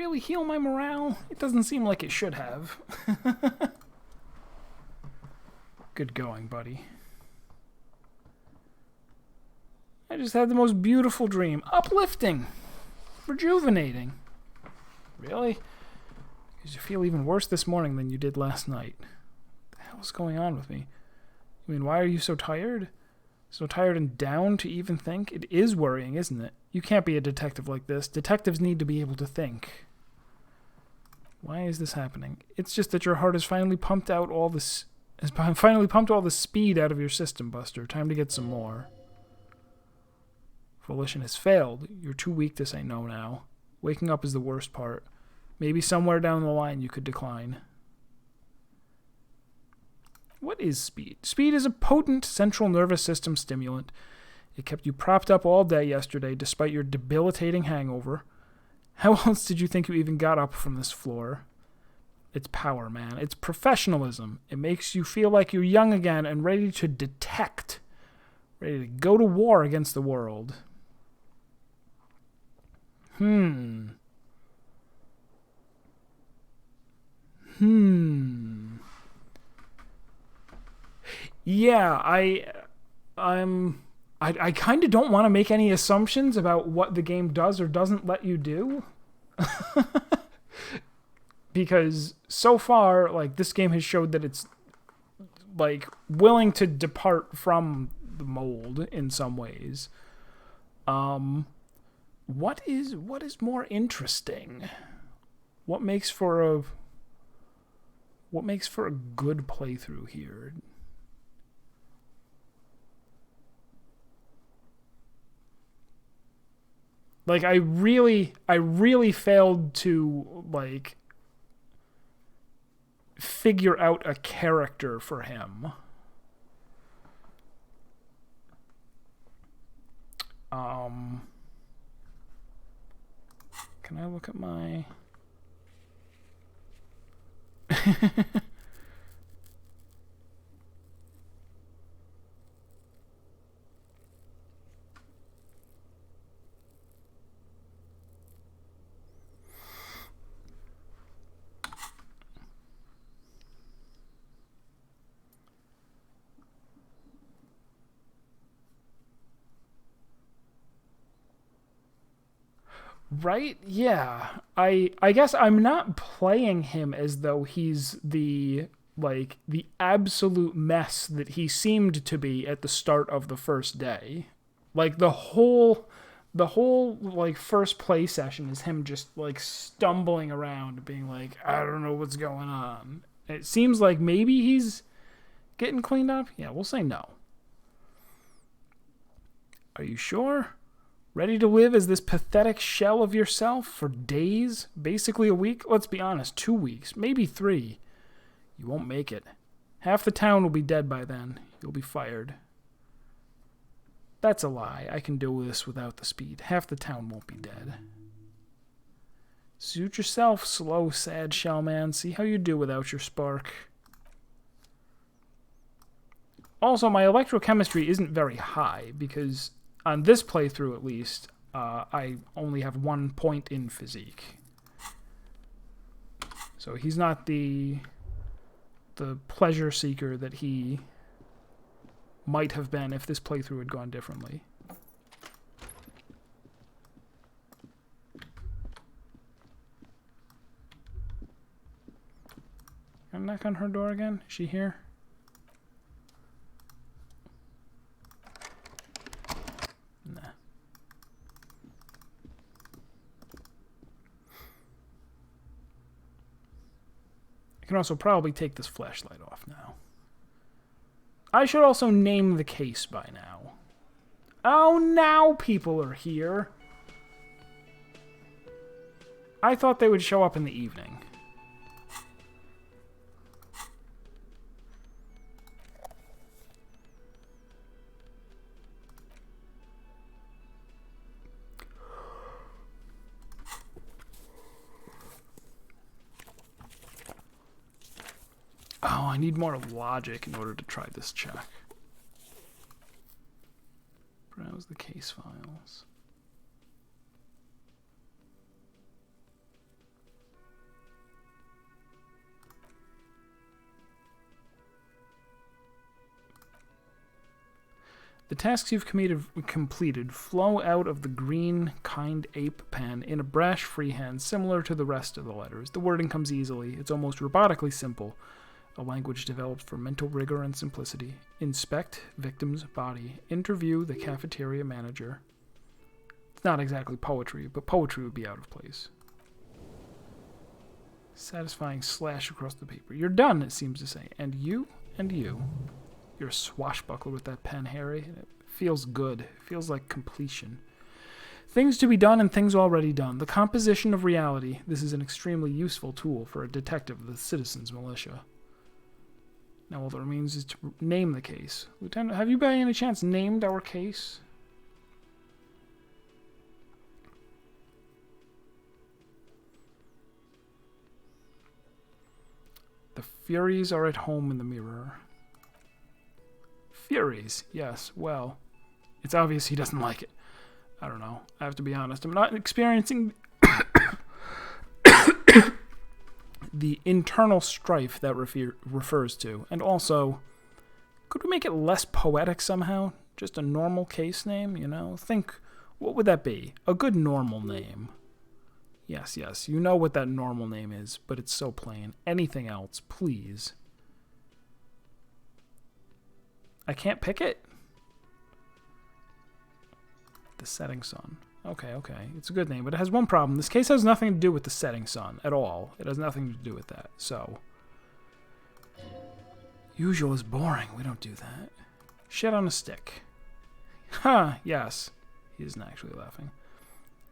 really heal my morale? It doesn't seem like it should have. Good going, buddy. I just had the most beautiful dream. Uplifting. Rejuvenating. Really? Because you feel even worse this morning than you did last night. What the hell's going on with me? I mean, why are you so tired? So tired and down to even think? It is worrying, isn't it? You can't be a detective like this. Detectives need to be able to think. Why is this happening? It's just that your heart has finally pumped all the speed out of your system, Buster. Time to get some more. Volition has failed. You're too weak to say no now. Waking up is the worst part. Maybe somewhere down the line you could decline. What is speed? Speed is a potent central nervous system stimulant. It kept you propped up all day yesterday despite your debilitating hangover. How else did you think you even got up from this floor? It's power, man. It's professionalism. It makes you feel like you're young again and ready to detect. Ready to go to war against the world. Yeah, I kind of don't want to make any assumptions about what the game does or doesn't let you do. Because so far, like, this game has showed that it's, like, willing to depart from the mold in some ways. What is more interesting? What makes for a good playthrough here? Like, I really failed to, like, figure out a character for him. Can I look at my... Right? Yeah. I guess I'm not playing him as though he's the absolute mess that he seemed to be at the start of the first day. Like the whole like first play session is him just like stumbling around being like, I don't know what's going on. It seems like maybe he's getting cleaned up. Yeah, we'll say no. Are you sure? Ready to live as this pathetic shell of yourself for days? Basically a week? Let's be honest, 2 weeks, maybe 3. You won't make it. Half the town will be dead by then. You'll be fired. That's a lie. I can do this without the speed. Half the town won't be dead. Suit yourself, slow, sad shell man. See how you do without your spark. Also, my electrochemistry isn't very high because... on this playthrough, at least, I only have 1 point in physique. So he's not the pleasure seeker that he might have been if this playthrough had gone differently. Can I knock on her door again? Is she here? Nah. I can also probably take this flashlight off now. I should also name the case by now. Oh, now people are here. I thought they would show up in the evening. Oh, I need more logic in order to try this check. Browse the case files. The tasks you've completed flow out of the green kind ape pen in a brash freehand similar to the rest of the letters. The wording comes easily. It's almost robotically simple. A language developed for mental rigor and simplicity. Inspect victim's body. Interview the cafeteria manager. It's not exactly poetry, but poetry would be out of place. Satisfying slash across the paper. You're done, it seems to say. And you, and you. You're a swashbuckler with that pen, Harry. It feels good. It feels like completion. Things to be done and things already done. The composition of reality. This is an extremely useful tool for a detective of the citizens' militia. Now all that remains is to name the case. Lieutenant, have you by any chance named our case? The Furies are at home in the mirror. Furies, yes, well, it's obvious he doesn't like it. I don't know. I have to be honest. I'm not experiencing the internal strife that refers to. And also, could we make it less poetic somehow? Just a normal case name, you know? Think, what would that be? A good normal name. Yes, yes, you know what that normal name is, but it's so plain. Anything else, please. I can't pick it? The Setting Sun. Okay, okay. It's a good name, but it has one problem. This case has nothing to do with the setting sun at all. It has nothing to do with that, so. Usual is boring. We don't do that. Shit on a stick. Ha, yes. He isn't actually laughing.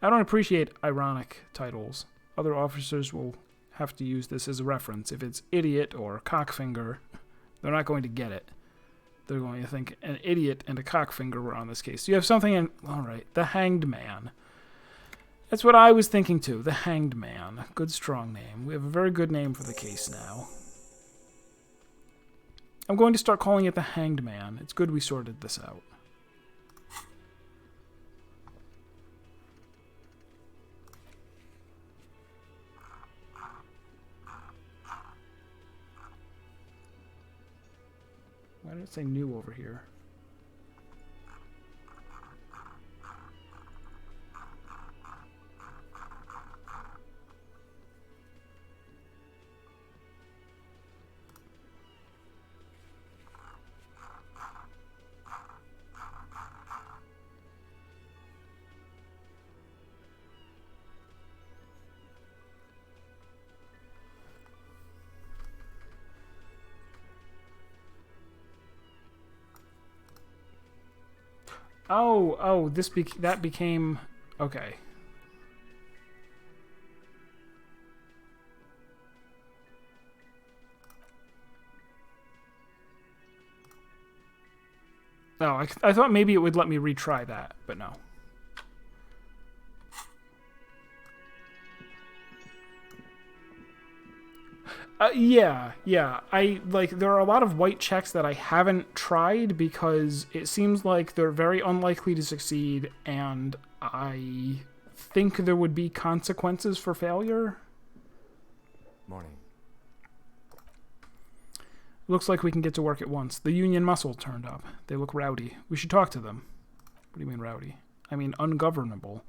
I don't appreciate ironic titles. Other officers will have to use this as a reference. If it's idiot or cockfinger, they're not going to get it. They're going to think an idiot and a cockfinger were on this case. You have something in... All right, the Hanged Man. That's what I was thinking too. The Hanged Man. Good, strong name. We have a very good name for the case now. I'm going to start calling it the Hanged Man. It's good we sorted this out. Why did it say new over here? Oh, that became... Okay. No, I thought maybe it would let me retry that, but no. Yeah. There are a lot of white checks that I haven't tried because it seems like they're very unlikely to succeed, and I think there would be consequences for failure. Morning. Looks like we can get to work at once. The Union Muscle turned up. They look rowdy. We should talk to them. What do you mean rowdy? I mean ungovernable.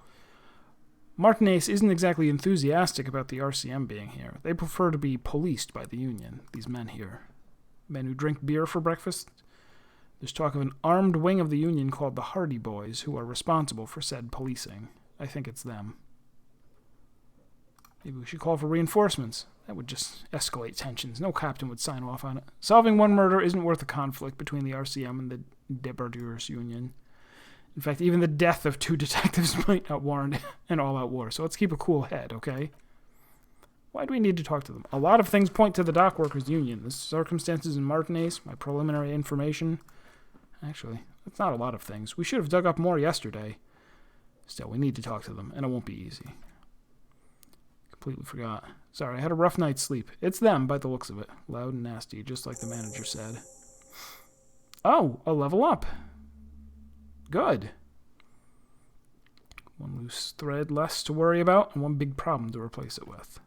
Martinez isn't exactly enthusiastic about the RCM being here. They prefer to be policed by the Union, these men here. Men who drink beer for breakfast. There's talk of an armed wing of the Union called the Hardy Boys, who are responsible for said policing. I think it's them. Maybe we should call for reinforcements. That would just escalate tensions. No captain would sign off on it. Solving one murder isn't worth a conflict between the RCM and the Debardeurs Union. In fact, even the death of 2 detectives might not warrant an all-out war, so let's keep a cool head, okay? Why do we need to talk to them? A lot of things point to the dock workers' union. The circumstances in Martinez, my preliminary information. Actually, that's not a lot of things. We should have dug up more yesterday. Still, we need to talk to them, and it won't be easy. Completely forgot. Sorry, I had a rough night's sleep. It's them, by the looks of it. Loud and nasty, just like the manager said. Oh, a level up. Good. One loose thread less to worry about, and one big problem to replace it with.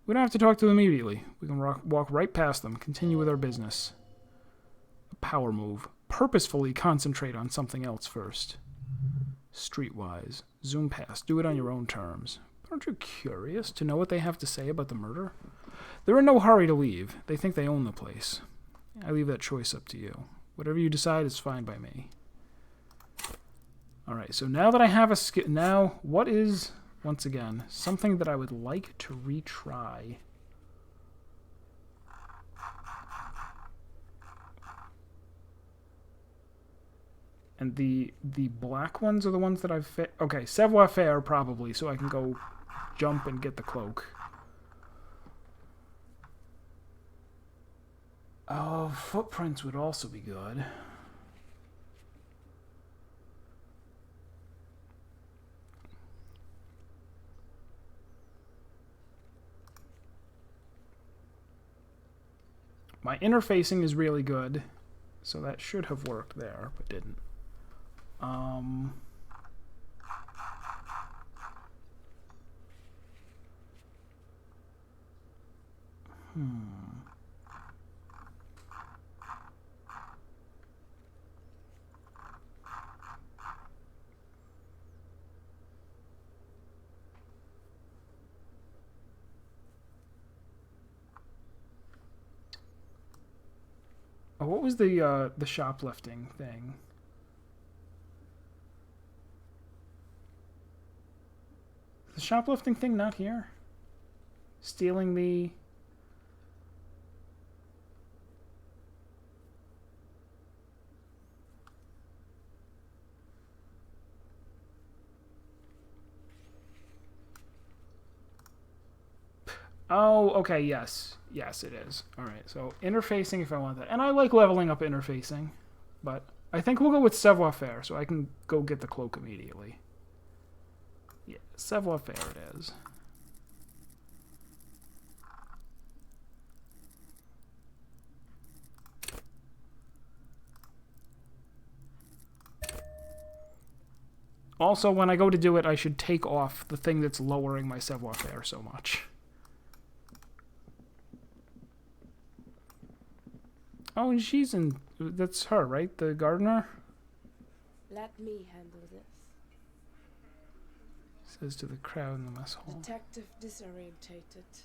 We don't have to talk to them immediately. We can walk right past them, continue with our business. A power move. purposefully concentrate on something else first. Streetwise. Zoom past. Do it on your own terms. Aren't you curious to know what they have to say about the murder? They're in no hurry to leave. They think they own the place. I leave that choice up to you. Whatever you decide is fine by me. Alright, so now that I have a skill... Now, what is, once again, something that I would like to retry? And the black ones are the ones that I've... Okay, savoir-faire probably, so I can go jump and get the cloak. Oh, footprints would also be good. My interfacing is really good, so that should have worked there, but didn't. Oh, what was the shoplifting thing? The shoplifting thing not here? Stealing the... Oh, okay, yes. Yes, it is. Alright, so interfacing if I want that. And I like leveling up interfacing, but I think we'll go with savoir-faire, so I can go get the cloak immediately. Yeah, savoir-faire it is. Also, when I go to do it, I should take off the thing that's lowering my savoir-faire so much. Oh, and she's in... That's her, right? The gardener? Let me handle this. Says to the crowd in the mess hall. Detective disorientated.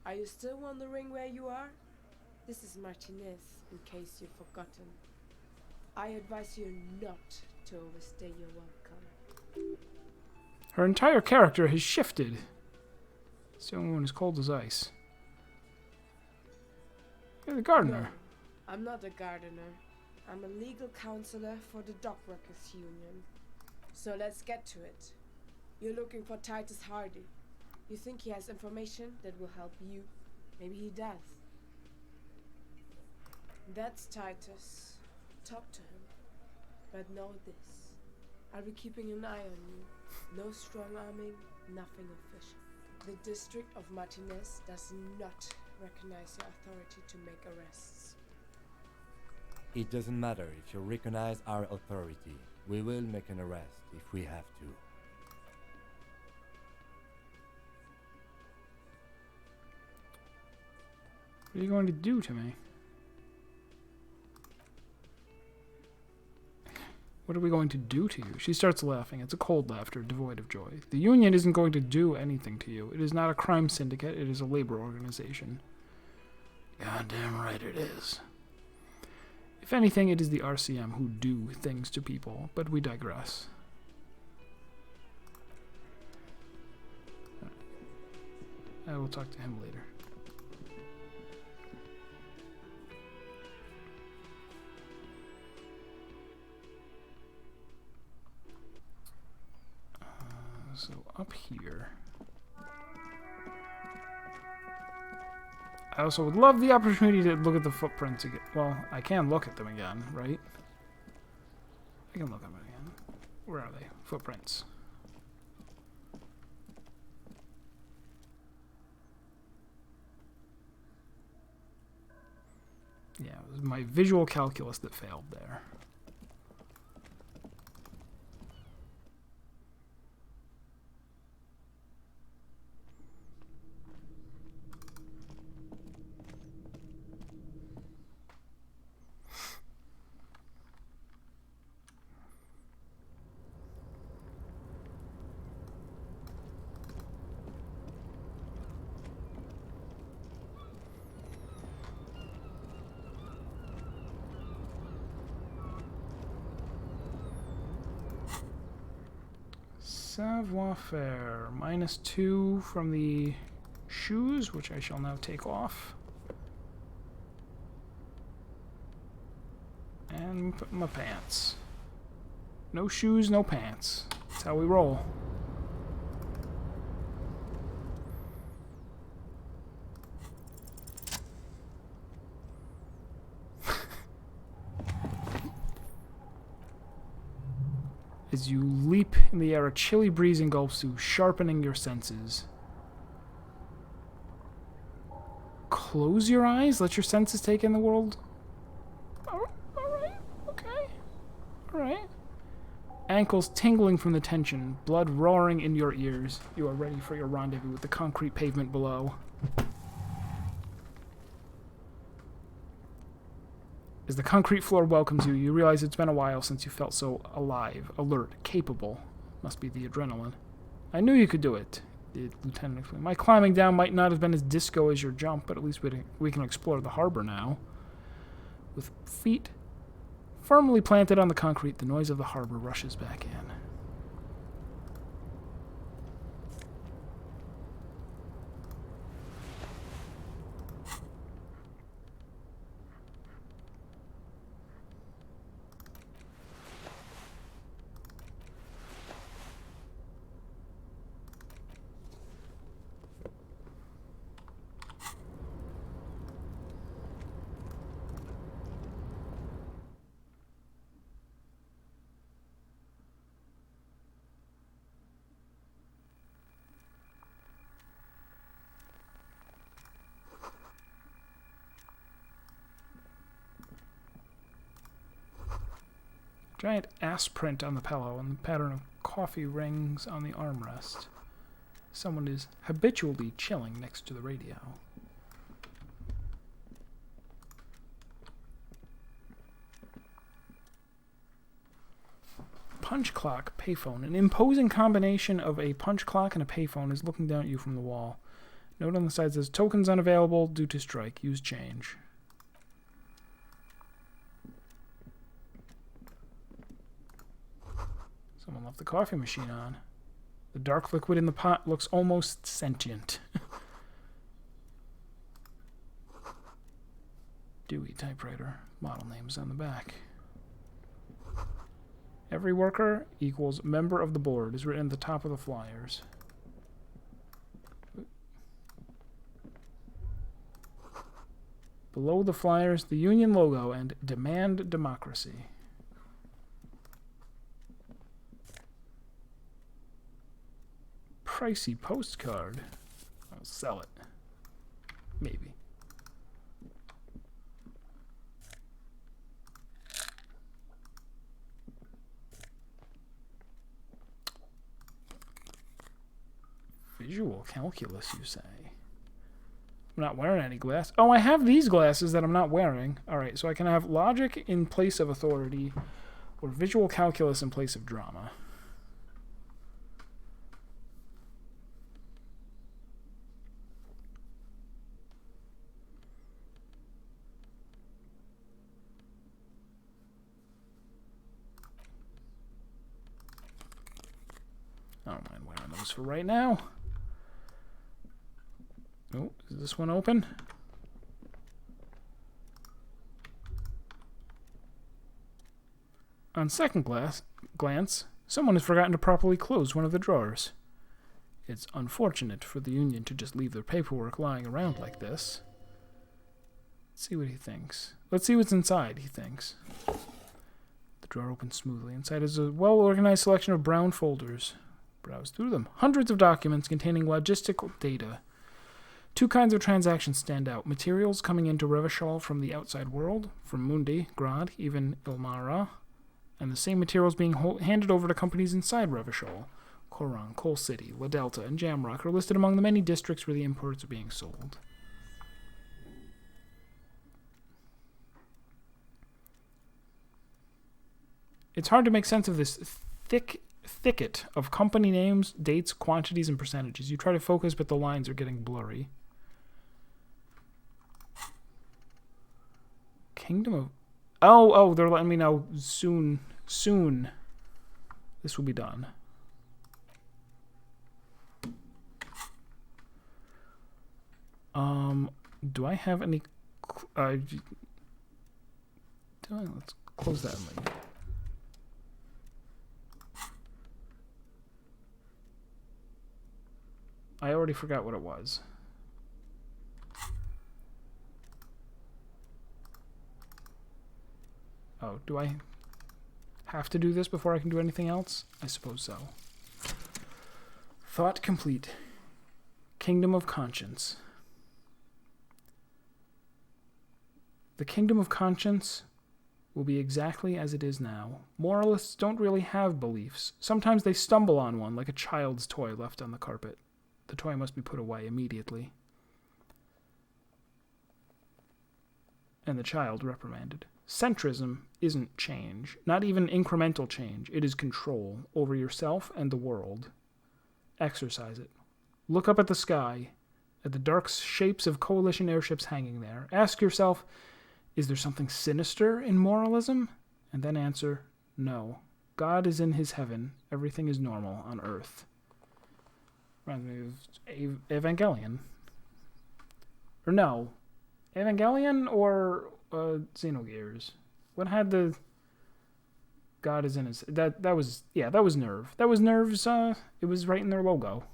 Are you still wondering where you are? This is Martinez, in case you've forgotten. I advise you not to overstay your welcome. Her entire character has shifted. This young woman is cold as ice. You're the gardener. No, I'm not a gardener. I'm a legal counselor for the Dockworkers Union. So let's get to it. You're looking for Titus Hardy. You think he has information that will help you. Maybe he does. That's Titus. Talk to him. But know this. I'll be keeping an eye on you. No strong-arming, nothing official. The district of Martinez does not recognize your authority to make arrests. It doesn't matter if you recognize our authority. We will make an arrest if we have to. What are you going to do to me? What are we going to do to you? She starts laughing. It's a cold laughter, devoid of joy. The union isn't going to do anything to you. It is not a crime syndicate. It is a labor organization. Goddamn right it is. If anything, it is the RCM who do things to people, but we digress. I will talk to him later. So up here. I also would love the opportunity to look at the footprints again. Well, I can look at them again, right? I can look at them again. Where are they? Footprints. Yeah, it was my visual calculus that failed there. Savoir faire. -2 from the shoes, which I shall now take off. And put in my pants. No shoes, no pants. That's how we roll. As you leap in the air, a chilly breeze engulfs you, sharpening your senses. Close your eyes, let your senses take in the world. Alright, okay. Alright. Ankles tingling from the tension, blood roaring in your ears. You are ready for your rendezvous with the concrete pavement below. As the concrete floor welcomes you, you realize it's been a while since you felt so alive, alert, capable. Must be the adrenaline. I knew you could do it, the lieutenant explained. My climbing down might not have been as disco as your jump, but at least we can explore the harbor now. With feet firmly planted on the concrete, the noise of the harbor rushes back in. Giant ass print on the pillow and the pattern of coffee rings on the armrest. Someone is habitually chilling next to the radio. Punch clock, payphone. An imposing combination of a punch clock and a payphone is looking down at you from the wall. Note on the side says, tokens unavailable due to strike. Use change. Someone left the coffee machine on. The dark liquid in the pot looks almost sentient. Dewey typewriter. Model names on the back. Every worker equals member of the board is written at the top of the flyers. Below the flyers, the union logo and demand democracy. Pricey postcard. I'll sell it. Maybe. Visual calculus, you say? I'm not wearing any glass. Oh, I have these glasses that I'm not wearing. Alright, so I can have logic in place of authority, or visual calculus in place of drama. I don't mind wearing those for right now. Oh, is this one open? On second glance, someone has forgotten to properly close one of the drawers. It's unfortunate for the Union to just leave their paperwork lying around like this. Let's see what he thinks. Let's see what's inside, he thinks. The drawer opens smoothly. Inside is a well-organized selection of brown folders. Browse through them. Hundreds of documents containing logistical data. Two kinds of transactions stand out. Materials coming into Revachol from the outside world, from Mundi, Grad, even Ilmara, and the same materials being handed over to companies inside Revachol. Korang, Coal City, La Delta, and Jamrock are listed among the many districts where the imports are being sold. It's hard to make sense of this thicket of company names, dates, quantities, and percentages. You try to focus, but the lines are getting blurry. Kingdom of... Oh, they're letting me know soon. This will be done. Do I have any... let's close that and leave. I already forgot what it was. Oh, do I have to do this before I can do anything else? I suppose so. Thought complete. Kingdom of Conscience. The Kingdom of Conscience will be exactly as it is now. Moralists don't really have beliefs. Sometimes they stumble on one, like a child's toy left on the carpet. The toy must be put away immediately. And the child reprimanded. Centrism isn't change, not even incremental change. It is control over yourself and the world. Exercise it. Look up at the sky, at the dark shapes of coalition airships hanging there. Ask yourself, is there something sinister in moralism? And then answer, no. God is in his heaven. Everything is normal on earth. Reminds me of Evangelion. Or no. Evangelion or Xenogears? What had the God is in his... That was Nerve. That was Nerve's... it was right in their logo.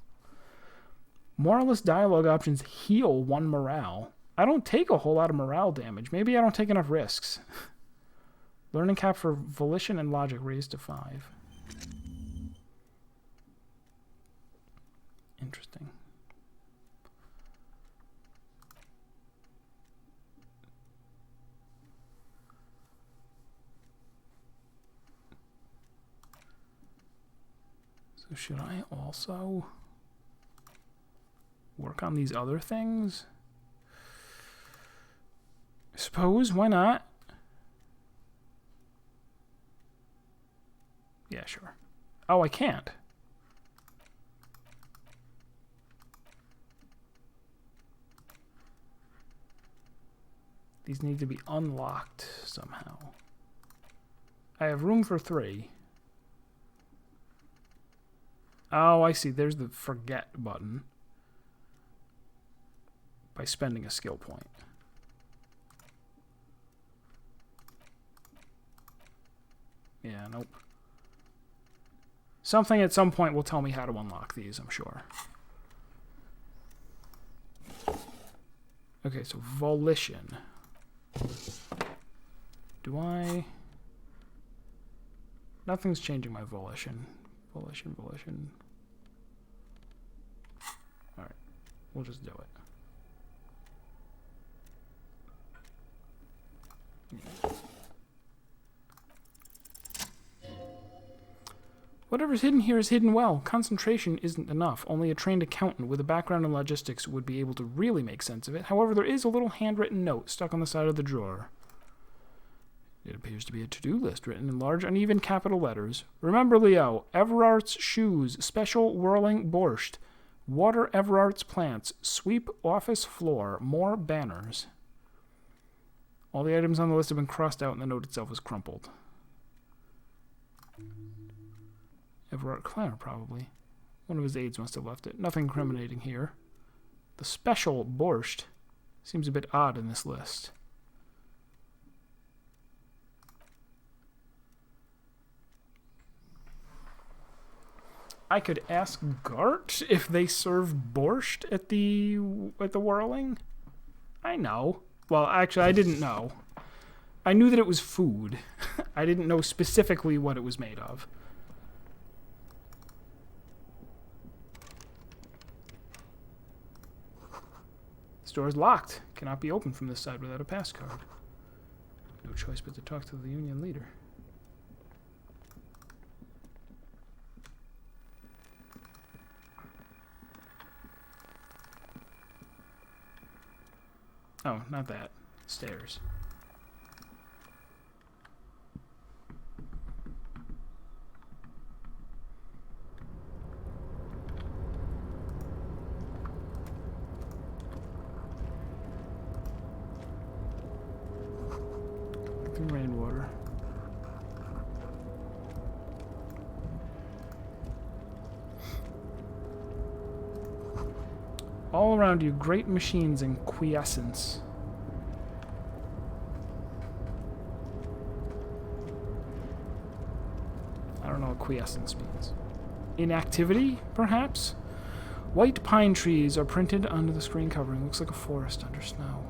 Moralist dialogue options heal one morale. I don't take a whole lot of morale damage. Maybe I don't take enough risks. Learning cap for volition and logic raised to 5. Interesting. So should I also work on these other things? I suppose, why not? Yeah, sure. Oh, I can't. These need to be unlocked somehow. I have room for 3. Oh, I see. There's the forget button. By spending a skill point. Yeah, nope. Something at some point will tell me how to unlock these, I'm sure. Okay, so volition. Do I... Nothing's changing my volition. Volition. Alright, we'll just do it. Yeah. Whatever's hidden here is hidden well. Concentration isn't enough. Only a trained accountant with a background in logistics would be able to really make sense of it. However, there is a little handwritten note stuck on the side of the drawer. It appears to be a to-do list written in large, uneven capital letters. Remember, Leo, Everart's shoes, special whirling borscht, water Everart's plants, sweep office floor, more banners. All the items on the list have been crossed out and the note itself is crumpled. Everard Clare, probably. One of his aides must have left it. Nothing incriminating here. The special borscht seems a bit odd in this list. I could ask Gart if they serve borscht at the whirling. I know. Well, actually, I didn't know. I knew that it was food. I didn't know specifically what it was made of. The store is locked. Cannot be opened from this side without a pass card. No choice but to talk to the union leader. Oh, not that. Stairs. Collecting rainwater. All around you, great machines in quiescence. I don't know what quiescence means. Inactivity, perhaps? White pine trees are printed onto the screen covering. Looks like a forest under snow.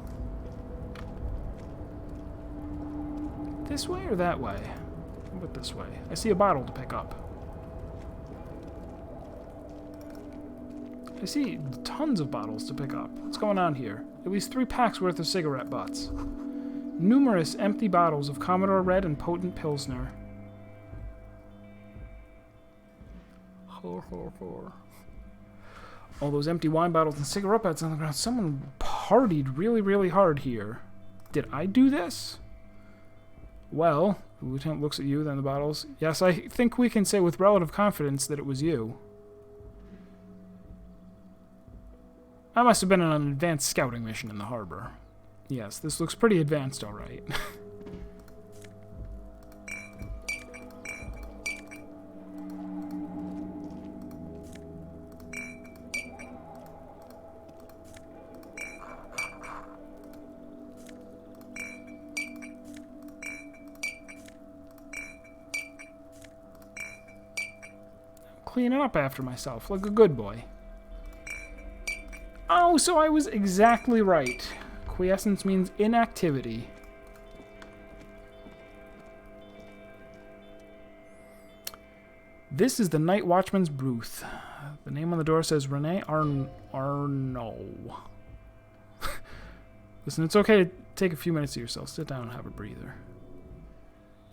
This way or that way? How about this way? I see a bottle to pick up. I see tons of bottles to pick up. What's going on here? At least 3 packs worth of cigarette butts. Numerous empty bottles of Commodore Red and potent Pilsner. All those empty wine bottles and cigarette butts on the ground. Someone partied really, really hard here. Did I do this? Well, the lieutenant looks at you, then the bottles. Yes, I think we can say with relative confidence that it was you. I must have been on an advanced scouting mission in the harbor. Yes, this looks pretty advanced, all right. Cleaning up after myself, like a good boy. Oh, so I was exactly right. Quiescence means inactivity. This is the Night Watchman's booth. The name on the door says Rene Arnault. Listen, it's okay to take a few minutes to yourself. Sit down and have a breather.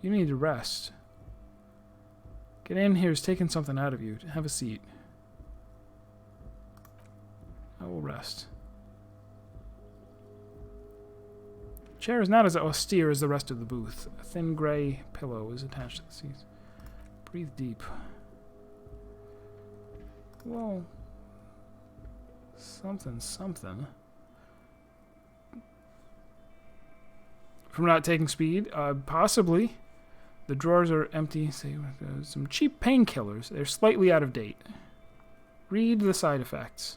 You need to rest. Get in here is taking something out of you. Have a seat. I will rest. The chair is not as austere as the rest of the booth. A thin gray pillow is attached to the seats. Breathe deep. Well, something. From not taking speed? Possibly. The drawers are empty. Some cheap painkillers. They're slightly out of date. Read the side effects.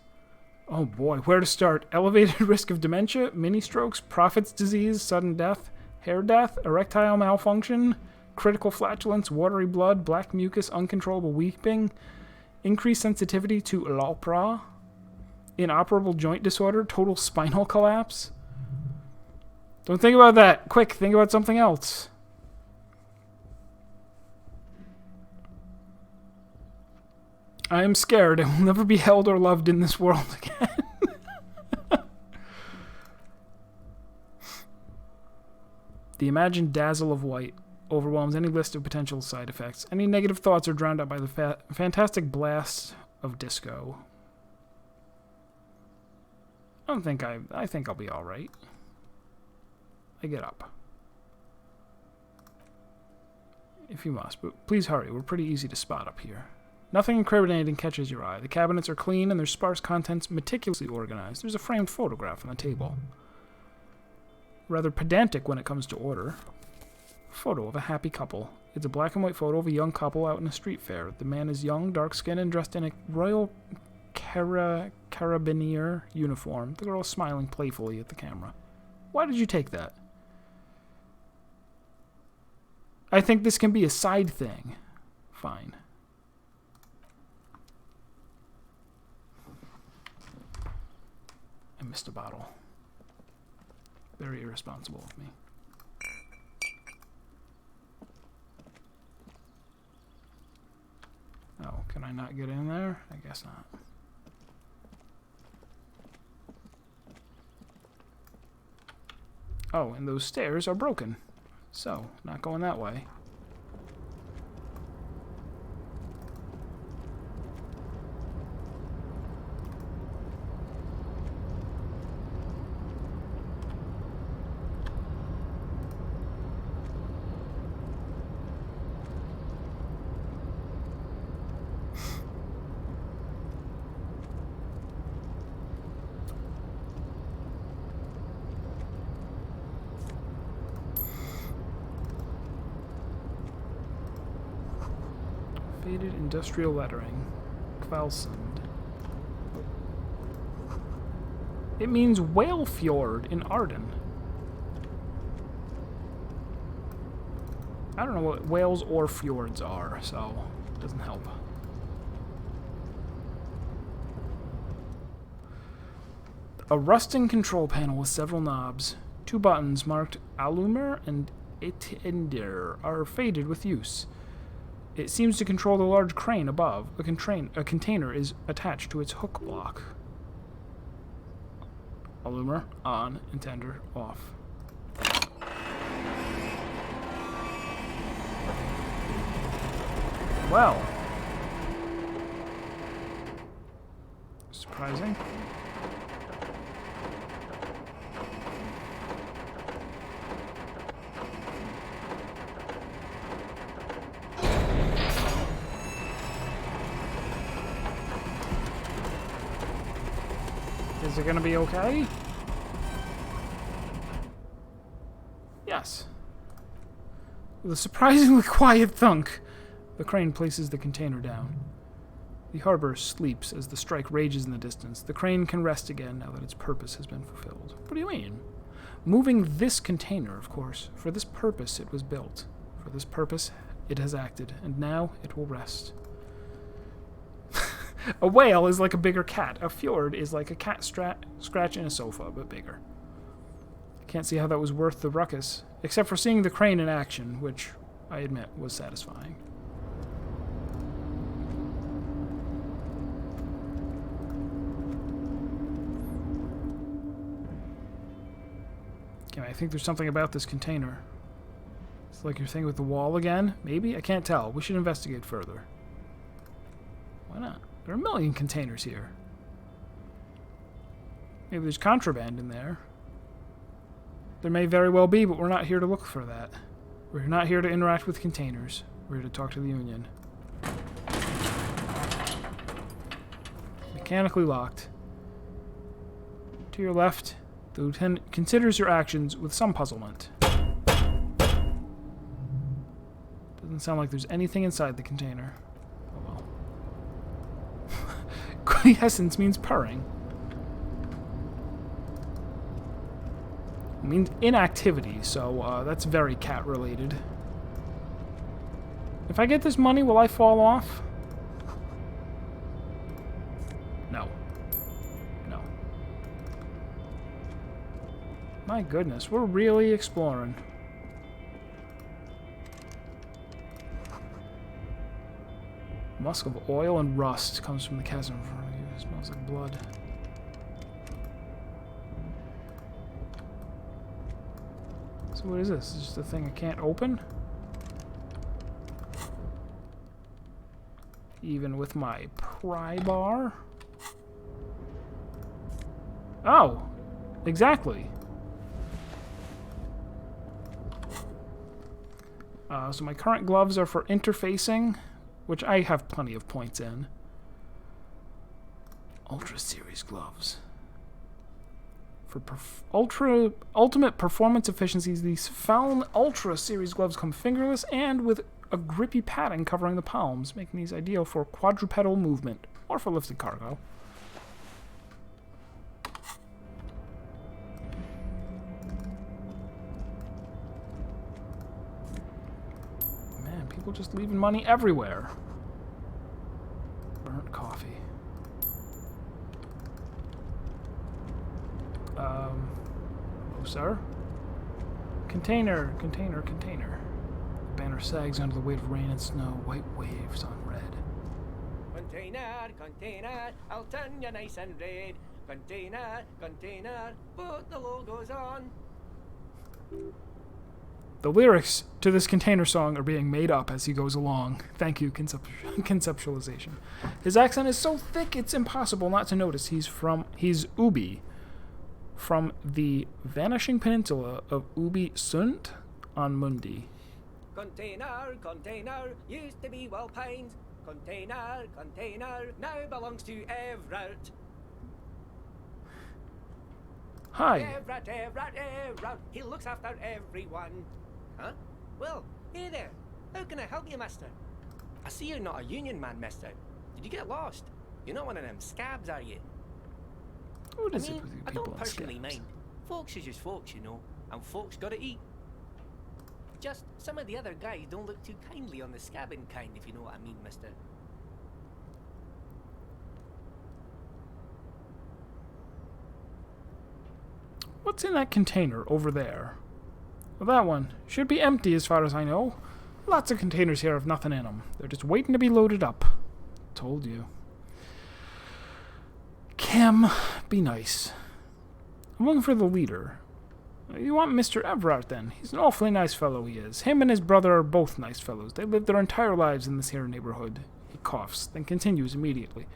Oh boy, where to start? Elevated risk of dementia, mini-strokes, Prophet's disease, sudden death, hair death, erectile malfunction, critical flatulence, watery blood, black mucus, uncontrollable weeping, increased sensitivity to Lopra, inoperable joint disorder, total spinal collapse. Don't think about that. Quick, think about something else. I am scared. I will never be held or loved in this world again. The imagined dazzle of white overwhelms any list of potential side effects. Any negative thoughts are drowned out by the fantastic blast of disco. I think I'll be all right. I get up. If you must, but please hurry. We're pretty easy to spot up here. Nothing incriminating catches your eye. The cabinets are clean and their sparse contents meticulously organized. There's a framed photograph on the table. Rather pedantic when it comes to order. Photo of a happy couple. It's a black and white photo of a young couple out in a street fair. The man is young, dark-skinned, and dressed in a Royal Carabinier uniform. The girl is smiling playfully at the camera. Why did you take that? I think this can be a side thing. Fine. I missed a bottle. Very irresponsible of me. Oh, can I not get in there? I guess not. Oh, and those stairs are broken. So, not going that way. Faded industrial lettering. Kvalsund. It means Whale Fjord in Arden. I don't know what whales or fjords are, so it doesn't help. A rusting control panel with several knobs. 2 buttons marked Alumer and Etender are faded with use. It seems to control the large crane above. A container is attached to its hook block. Alumer on, Etender off. Well. Surprising. Is it gonna be okay? Yes. With a surprisingly quiet thunk, the crane places the container down. The harbor sleeps as the strike rages in the distance. The crane can rest again now that its purpose has been fulfilled. What do you mean? Moving this container, of course. For this purpose it was built. For this purpose it has acted, and now it will rest. A whale is like a bigger cat. A fjord is like a cat scratching a sofa, but bigger. Can't see how that was worth the ruckus, except for seeing the crane in action, which, I admit, was satisfying. Okay, I think there's something about this container. It's like your thing with the wall again, maybe? I can't tell. We should investigate further. Why not? There are a million containers here. Maybe there's contraband in there. There may very well be, but we're not here to look for that. We're not here to interact with containers. We're here to talk to the Union. Mechanically locked. To your left, the lieutenant considers your actions with some puzzlement. Doesn't sound like there's anything inside the container. Oh well. Quiescence means purring. It means inactivity, so that's very cat-related. If I get this money, will I fall off? No. No. My goodness, we're really exploring. Musk of oil and rust comes from the chasm in front of you. It smells like blood. So what is this? Is this just a thing I can't open? Even with my pry bar? Oh! Exactly. So my current gloves are for interfacing, which I have plenty of points in. Ultra Series gloves. For ultimate performance efficiencies, these Falun Ultra Series gloves come fingerless and with a grippy padding covering the palms, making these ideal for quadrupedal movement or for lifted cargo. Man, people just leaving money everywhere. Burnt coffee. Hello, sir? Container. The banner sags under the weight of rain and snow, white waves on red. Container, I'll turn you nice and red. Container, put the logos on. The lyrics to this container song are being made up as he goes along. Thank you, conceptualization. His accent is so thick it's impossible not to notice he's Ubi, from the vanishing peninsula of Ubi Sunt on Mundi. Container, used to be Walpines. Container, now belongs to Everett. Hi. Everett, he looks after everyone. Huh? Well, hey there. How can I help you, mister? I see you're not a union man, mister. Did you get lost? You're not one of them scabs, are you? What I is it mean, with you I people don't and personally scabs? mind. Folks is just folks, you know, and folks gotta eat. Just some of the other guys don't look too kindly on the scabbing kind, if you know what I mean, mister. What's in that container over there? Well, that one should be empty as far as I know. Lots of containers here have nothing in them. They're just waiting to be loaded up. Told you. Kim, be nice. I'm looking for the leader. You want Mr. Everard, then? He's an awfully nice fellow, he is. Him and his brother are both nice fellows. They lived their entire lives in this here neighborhood. He coughs, then continues immediately.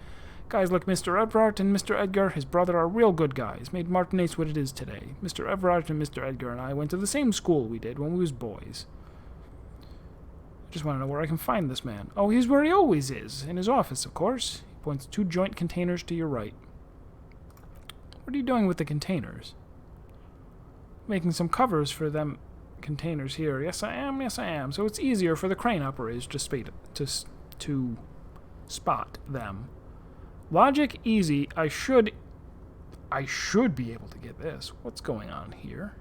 Guys like Mr. Everard and Mr. Edgar, his brother, are real good guys. Made Martinaise what it is today. Mr. Everard and Mr. Edgar and I went to the same school we did when we was boys. I just want to know where I can find this man. Oh, he's where he always is. In his office, of course. He points 2 joint containers to your right. What are you doing with the containers? Making some covers for them containers here. Yes, I am. Yes, I am. So it's easier for the crane operators to spot them. Logic easy. I should be able to get this. What's going on here?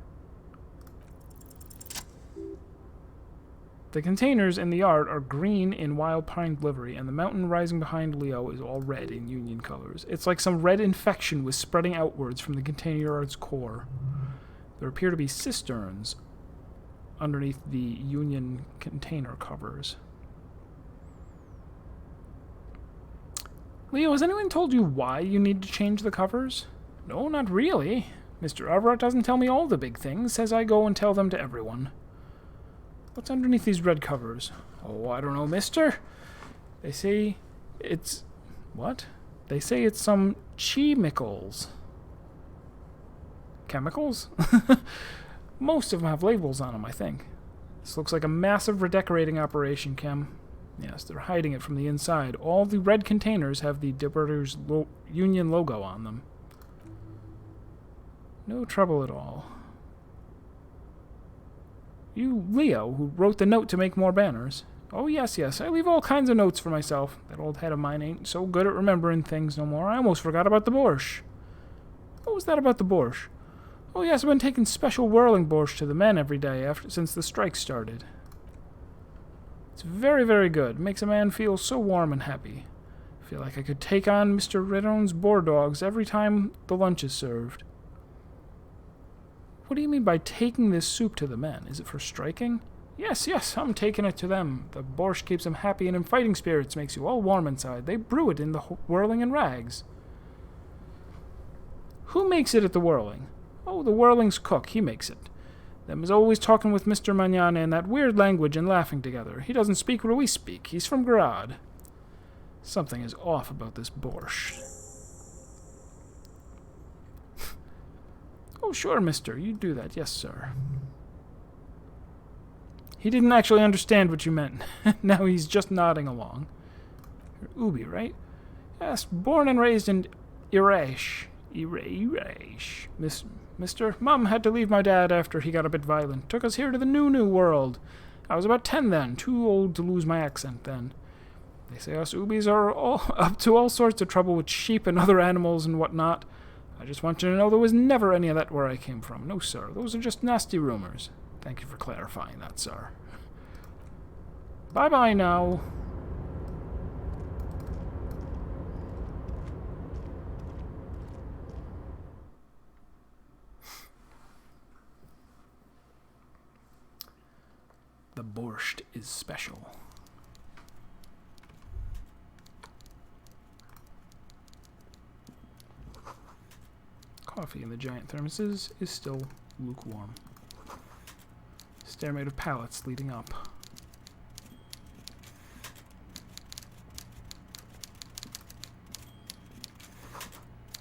The containers in the yard are green in wild pine livery, and the mountain rising behind Leo is all red in Union colors. It's like some red infection was spreading outwards from the container yard's core. There appear to be cisterns underneath the Union container covers. Leo, has anyone told you why you need to change the covers? No, not really. Mr. Everett doesn't tell me all the big things, says I go and tell them to everyone. What's underneath these red covers? Oh, I don't know, mister. They say it's... What? They say it's some chemicals. Chemicals? Most of them have labels on them, I think. This looks like a massive redecorating operation, Kim. Yes, they're hiding it from the inside. All the red containers have the Dipperter's Union logo on them. No trouble at all. You, Leo, who wrote the note to make more banners. Oh, yes, yes, I leave all kinds of notes for myself. That old head of mine ain't so good at remembering things no more. I almost forgot about the borscht. What was that about the borscht? Oh, yes, I've been taking special whirling borscht to the men every day since the strike started. It's very, very good. Makes a man feel so warm and happy. I feel like I could take on Mr. Redon's boar dogs every time the lunch is served. What do you mean by taking this soup to the men? Is it for striking? Yes, yes, I'm taking it to them. The borscht keeps them happy and in fighting spirits, makes you all warm inside. They brew it in the whirling and rags. Who makes it at the whirling? Oh, the whirling's cook. He makes it. Them is always talking with Mr. Magnana in that weird language and laughing together. He doesn't speak what we speak. He's from Grad. Something is off about this borscht. Oh, sure, mister. You do that. Yes, sir. He didn't actually understand what you meant. Now he's just nodding along. You're Ubi, right? Yes, born and raised in Irash. Irash. Mister, Mum had to leave my dad after he got a bit violent. Took us here to the new world. I was about 10 then, too old to lose my accent then. They say us Ubis are all up to all sorts of trouble with sheep and other animals and whatnot. I just want you to know there was never any of that where I came from. No, sir. Those are just nasty rumors. Thank you for clarifying that, sir. Bye-bye now. The borscht is special. Coffee in the giant thermoses is still lukewarm. Stair made of pallets leading up.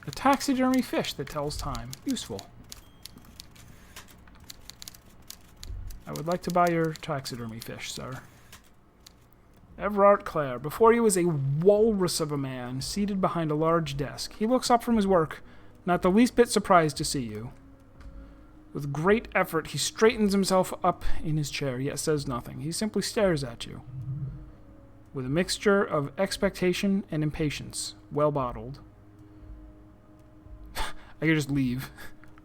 A taxidermy fish that tells time. Useful. I would like to buy your taxidermy fish, sir. Everard Clare. Before he was a walrus of a man, seated behind a large desk. He looks up from his work, not the least bit surprised to see you. With great effort, he straightens himself up in his chair, yet says nothing. He simply stares at you. With a mixture of expectation and impatience, well bottled. I could just leave.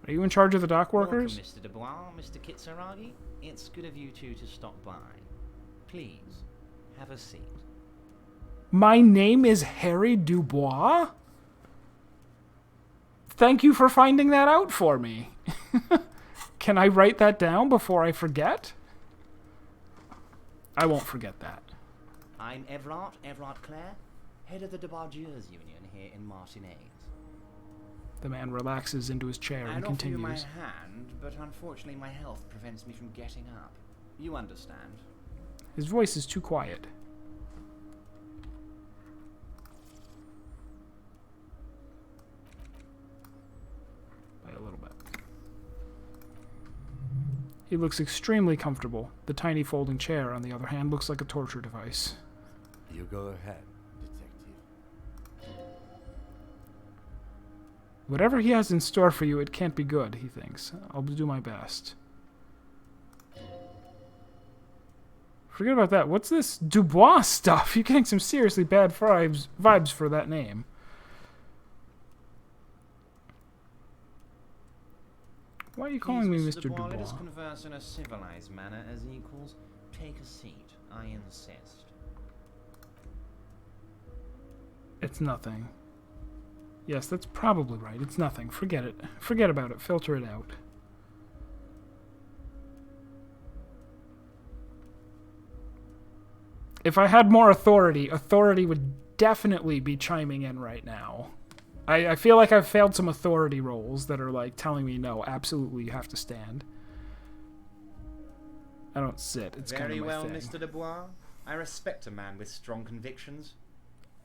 Are you in charge of the dock workers? Welcome, Mr. Dubois, Mr. Kitsuragi. It's good of you two to stop by. Please, have a seat. My name is Harry Dubois? Thank you for finding that out for me. Can I write that down before I forget? I won't forget that. I'm Everard Clare, head of the Debargeurs Union here in Martinez. The man relaxes into his chair and I'd offer you my continues. hand, but unfortunately my health prevents me from getting up. You understand. His voice is too quiet. By a little bit. He looks extremely comfortable. The tiny folding chair, on the other hand, looks like a torture device. You go ahead, detective. Whatever he has in store for you, it can't be good, he thinks. I'll do my best. Forget about that. What's this Dubois stuff? You're getting some seriously bad vibes for that name. Why are you calling me Mr. Dubois? Let us converse in a civilized manner as equals. Take a seat, I insist. It's nothing. Yes, that's probably right. It's nothing. Forget it. Forget about it. Filter it out. If I had more authority, authority would definitely be chiming in right now. I feel like I've failed some authority roles that are like telling me, no, absolutely you have to stand. I don't sit. It's kind of my thing. Very well, Mr. Dubois. I respect a man with strong convictions.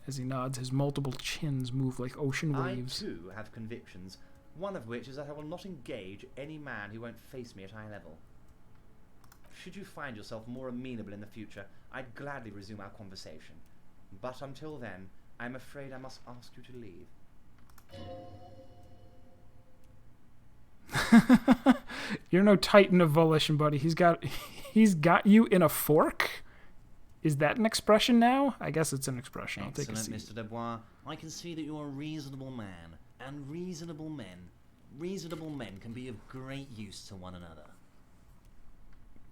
As he nods, his multiple chins move like ocean waves. I, too, have convictions, one of which is that I will not engage any man who won't face me at eye level. Should you find yourself more amenable in the future, I'd gladly resume our conversation. But until then, I'm afraid I must ask you to leave. You're no titan of volition, buddy. He's got you in a fork? Is that an expression now? I guess it's an expression. I'll take a seat. Mr. Dubois. I can see that you're a reasonable man, and reasonable men can be of great use to one another.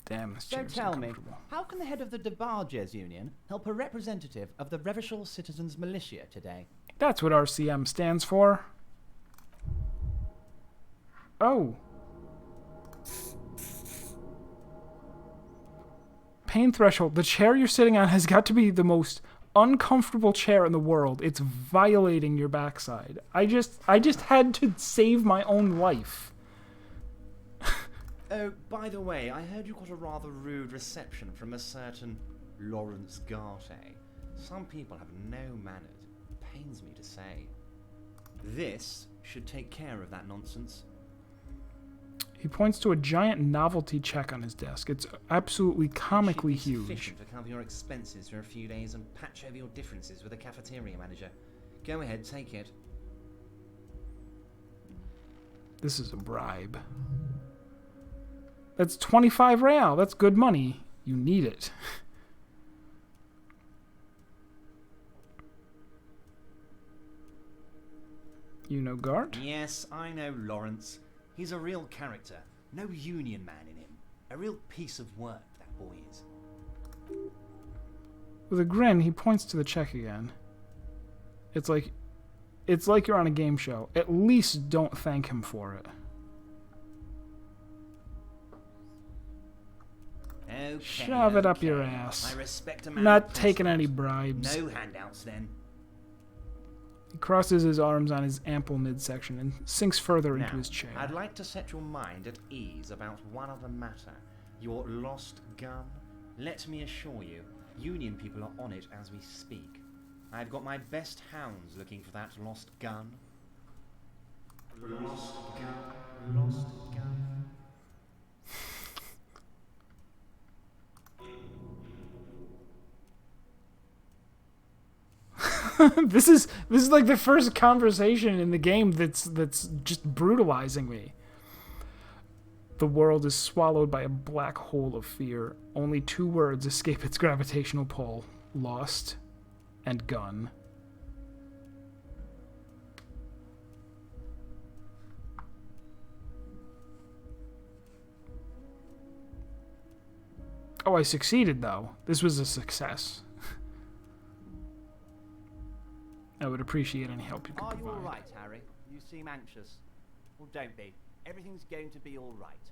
Damn, this So chair's tell me, uncomfortable. how can the head of the Debargeurs Union help a representative of the Revachol Citizens Militia today? That's what RCM stands for. Oh. Pain threshold. The chair you're sitting on has got to be the most uncomfortable chair in the world. It's violating your backside. I just had to save my own life. Oh, by the way, I heard you got a rather rude reception from a certain Lawrence Garte. Some people have no manners. It pains me to say. This should take care of that nonsense. He points to a giant novelty check on his desk. It's absolutely comically It should be huge. sufficient to cover your expenses for a few days and patch over your differences with the cafeteria manager. Go ahead, take it. This is a bribe. That's 25 real. That's good money. You need it. You know Gart? Yes, I know Lawrence. He's a real character. No union man in him. A real piece of work, that boy is. With a grin, he points to the check again. It's like you're on a game show. At least don't thank him for it. Okay, Shove it up okay. your ass. I respect a man Not of taking any principles. bribes. No handouts, then. He crosses his arms on his ample midsection and sinks further into Now, his chair. I'd like to set your mind at ease about one other matter. Your lost gun. Let me assure you, Union people are on it as we speak. I've got my best hounds looking for that lost gun. Lost gun. Lost gun. This is like the first conversation in the game that's just brutalizing me. The world is swallowed by a black hole of fear. Only two words escape its gravitational pull: lost and gun. Oh, I succeeded, though. This was a success. I would appreciate any help you could Are you provide. all right, Harry? You seem anxious. Well, don't be. Everything's going to be all right.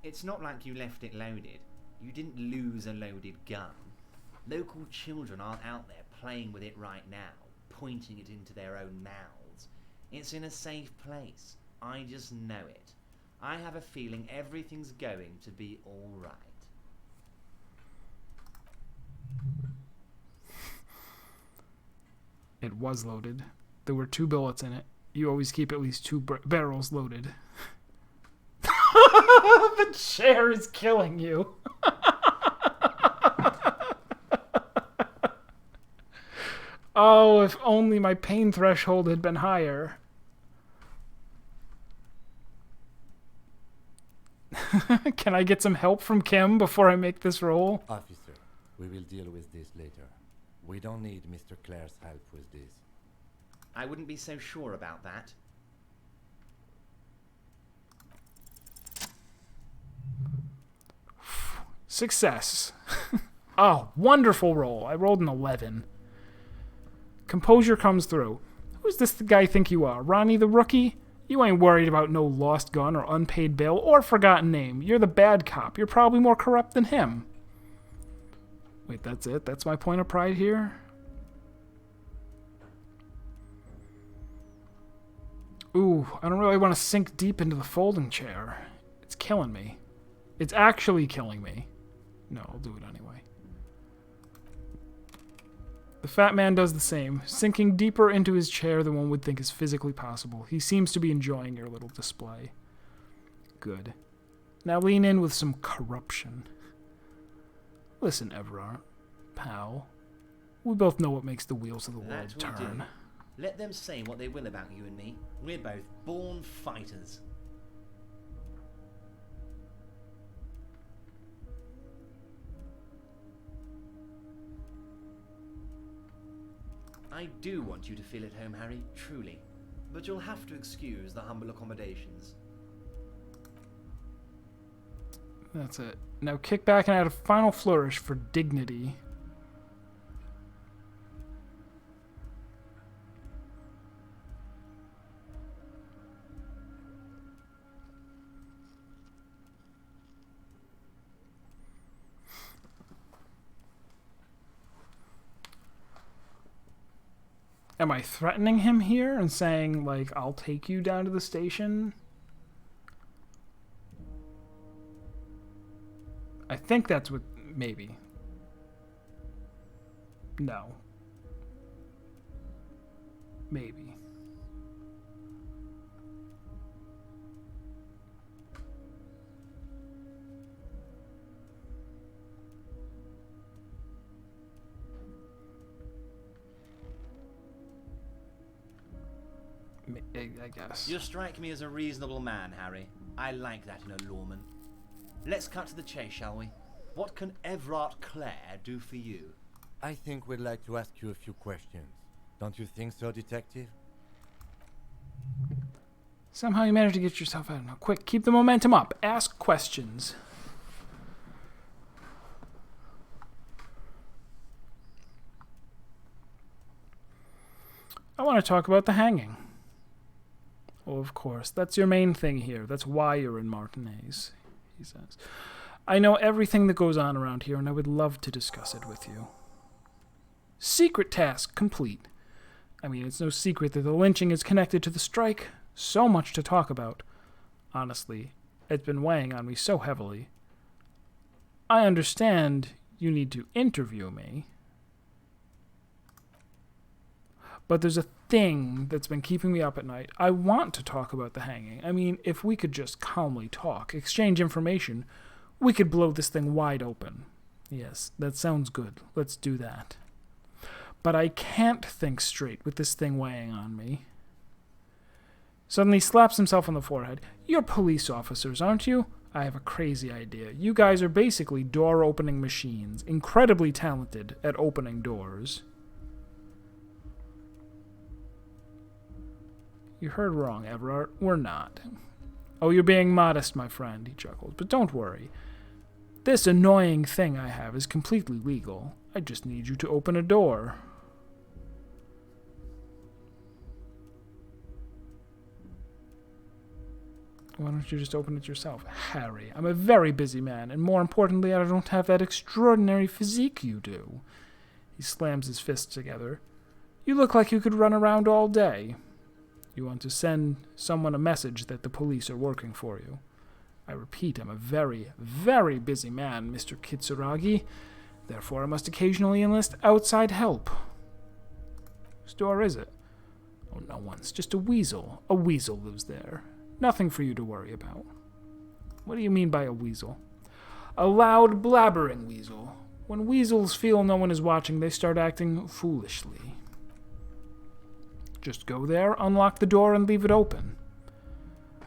It's not like you left it loaded. You didn't lose a loaded gun. Local children aren't out there playing with it right now, pointing it into their own mouths. It's in a safe place. I just know it. I have a feeling everything's going to be all right. It was loaded. There were 2 bullets in it. You always keep at least 2 barrels loaded. The chair is killing you. Oh, if only my pain threshold had been higher. Can I get some help from Kim before I make this roll? Officer, we will deal with this later. We don't need Mr. Clare's help with this. I wouldn't be so sure about that. Success. Oh, wonderful roll. I rolled an 11. Composure comes through. Who's this guy think you are? Ronnie the rookie? You ain't worried about no lost gun or unpaid bill or forgotten name. You're the bad cop. You're probably more corrupt than him. Wait, that's it? That's my point of pride here? Ooh, I don't really want to sink deep into the folding chair. It's killing me. It's actually killing me. No, I'll do it anyway. The fat man does the same, sinking deeper into his chair than one would think is physically possible. He seems to be enjoying your little display. Good. Now lean in with some corruption. Listen, Everard, pal. We both know what makes the wheels of the world That we turn. do. Let them say what they will about you and me. We're both born fighters. I do want you to feel at home, Harry, truly. But you'll have to excuse the humble accommodations. That's it. Now kick back and add a final flourish for dignity. Am I threatening him here and saying, like, I'll take you down to the station? I think that's what... maybe. No. Maybe. I guess. You strike me as a reasonable man, Harry. I like that in a lawman. Let's cut to the chase, shall we? What can Everard Clare do for you? I think we'd like to ask you a few questions. Don't you think so, Detective? Somehow you managed to get yourself out. Now, quick, keep the momentum up. Ask questions. I want to talk about the hanging. Oh, of course. That's your main thing here. That's why you're in Martinez, he says. I know everything that goes on around here, and I would love to discuss it with you. Secret task complete. I mean, it's no secret that the lynching is connected to the strike. So much to talk about. Honestly, it's been weighing on me so heavily. I understand you need to interview me. But there's a thing that's been keeping me up at night. I want to talk about the hanging. I mean, if we could just calmly talk, exchange information, we could blow this thing wide open. Yes, that sounds good. Let's do that. But I can't think straight with this thing weighing on me. Suddenly slaps himself on the forehead. You're police officers, aren't you? I have a crazy idea. You guys are basically door-opening machines, incredibly talented at opening doors. You heard wrong, Everard. We're not. Oh, you're being modest, my friend, he chuckled. But don't worry. This annoying thing I have is completely legal. I just need you to open a door. Why don't you just open it yourself? Harry, I'm a very busy man, and more importantly, I don't have that extraordinary physique you do. He slams his fists together. You look like you could run around all day. You want to send someone a message that the police are working for you. I repeat, I'm a very, very busy man, Mr. Kitsuragi. Therefore, I must occasionally enlist outside help. Whose door is it? Oh, no one's. Just a weasel. A weasel lives there. Nothing for you to worry about. What do you mean by a weasel? A loud, blabbering weasel. When weasels feel no one is watching, they start acting foolishly. Just go there, unlock the door, and leave it open.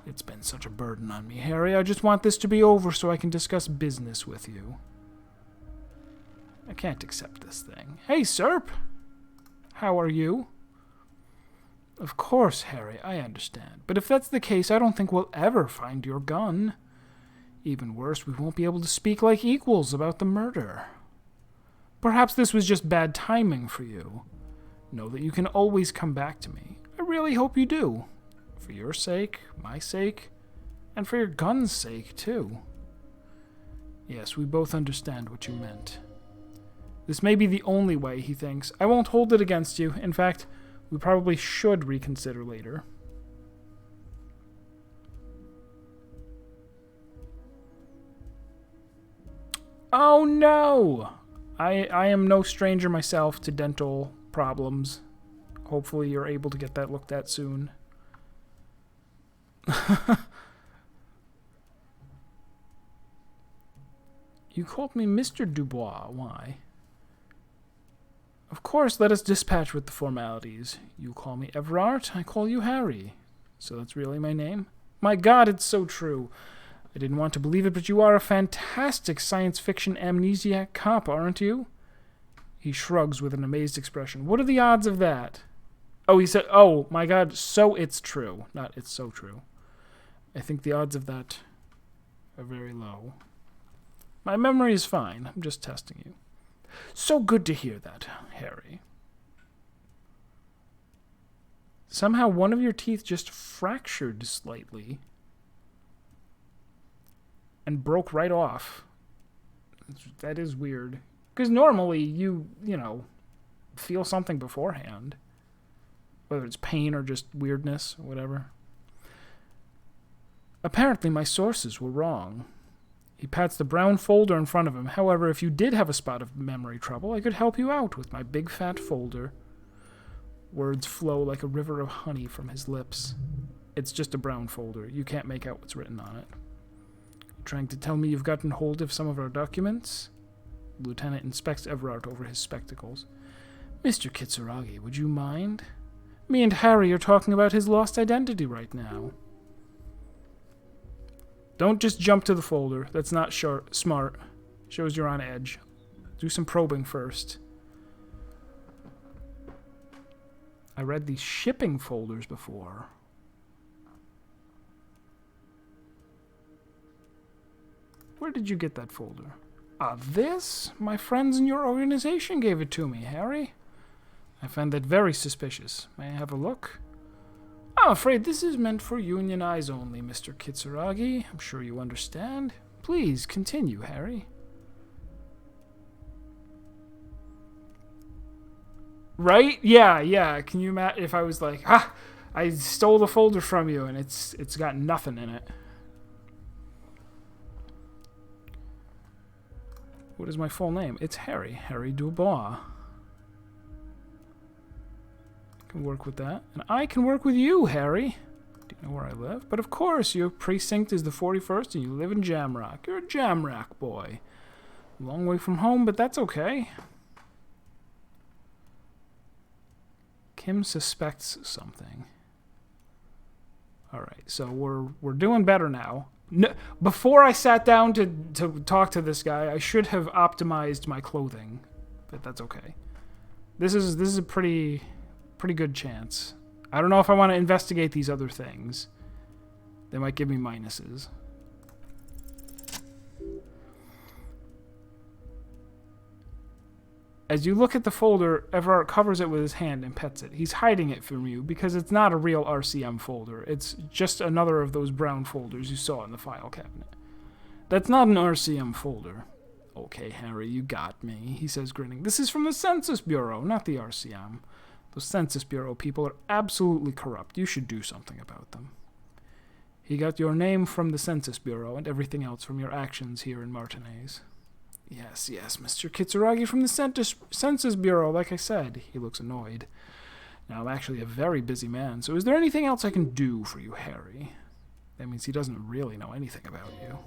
It's been such a burden on me, Harry. I just want this to be over so I can discuss business with you. I can't accept this thing. Hey, Serp! How are you? Of course, Harry, I understand. But if that's the case, I don't think we'll ever find your gun. Even worse, we won't be able to speak like equals about the murder. Perhaps this was just bad timing for you. Know that you can always come back to me. I really hope you do. For your sake, my sake, and for your gun's sake, too. Yes, we both understand what you meant. This may be the only way, he thinks. I won't hold it against you. In fact, we probably should reconsider later. Oh no! I am no stranger myself to dental problems. Hopefully you're able to get that looked at soon. You called me Mr. Dubois. Why? Of course, let us dispatch with the formalities. You call me Everard, I call you Harry. So that's really my name? My God, it's so true. I didn't want to believe it, but you are a fantastic science fiction amnesiac cop, aren't you? He shrugs with an amazed expression. What are the odds of that? Oh, he said, oh, my God, so it's true. Not it's so true. I think the odds of that are very low. My memory is fine. I'm just testing you. So good to hear that, Harry. Somehow one of your teeth just fractured slightly and broke right off. That is weird. Because normally you feel something beforehand. Whether it's pain or just weirdness or whatever. Apparently my sources were wrong. He pats the brown folder in front of him. However, if you did have a spot of memory trouble, I could help you out with my big fat folder. Words flow like a river of honey from his lips. It's just a brown folder. You can't make out what's written on it. Trying to tell me you've gotten hold of some of our documents? The lieutenant inspects Everard over his spectacles. Mr. Kitsuragi, would you mind? Me and Harry are talking about his lost identity right now. Don't just jump to the folder. That's not smart. Shows you're on edge. Do some probing first. I read these shipping folders before. Where did you get that folder? This? My friends in your organization gave it to me, Harry. I find that very suspicious. May I have a look? I'm afraid this is meant for Union eyes only, Mr. Kitsuragi. I'm sure you understand. Please, continue, Harry. Right? Yeah. Can you imagine if I was like, I stole the folder from you and it's got nothing in it. What is my full name? It's Harry Dubois. Can work with that. And I can work with you, Harry. Do you know where I live? But of course, your precinct is the 41st and you live in Jamrock. You're a Jamrock boy. Long way from home, but that's okay. Kim suspects something. Alright, so we're doing better now. No, before I sat down to talk to this guy, I should have optimized my clothing. But that's okay. This is a pretty good chance. I don't know if I want to investigate these other things. They might give me minuses. As you look at the folder, Everard covers it with his hand and pets it. He's hiding it from you because it's not a real RCM folder. It's just another of those brown folders you saw in the file cabinet. That's not an RCM folder. Okay, Harry, you got me, he says, grinning. This is from the Census Bureau, not the RCM. Those Census Bureau people are absolutely corrupt. You should do something about them. He got your name from the Census Bureau and everything else from your actions here in Martinez. Yes, Mr. Kitsuragi from the Census Bureau, like I said. He looks annoyed. Now, I'm actually a very busy man, so is there anything else I can do for you, Harry? That means he doesn't really know anything about you.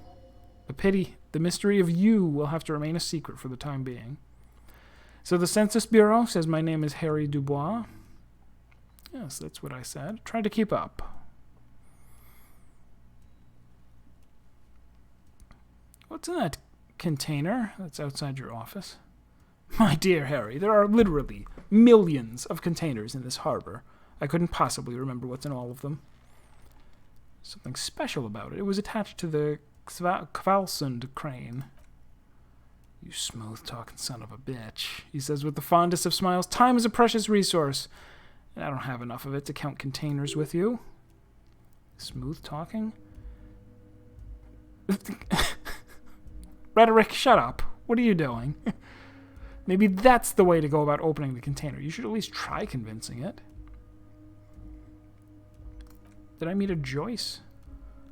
A pity. The mystery of you will have to remain a secret for the time being. So the Census Bureau says my name is Harry Dubois. Yes, that's what I said. Try to keep up. What's in that container that's outside your office? My dear Harry, there are literally millions of containers in this harbor. I couldn't possibly remember what's in all of them. Something special about it. It was attached to the Kvalsund crane. You smooth-talking son of a bitch, he says with the fondest of smiles. Time is a precious resource, and I don't have enough of it to count containers with you. Smooth-talking? Rhetoric, shut up. What are you doing? Maybe that's the way to go about opening the container. You should at least try convincing it. Did I meet a Joyce?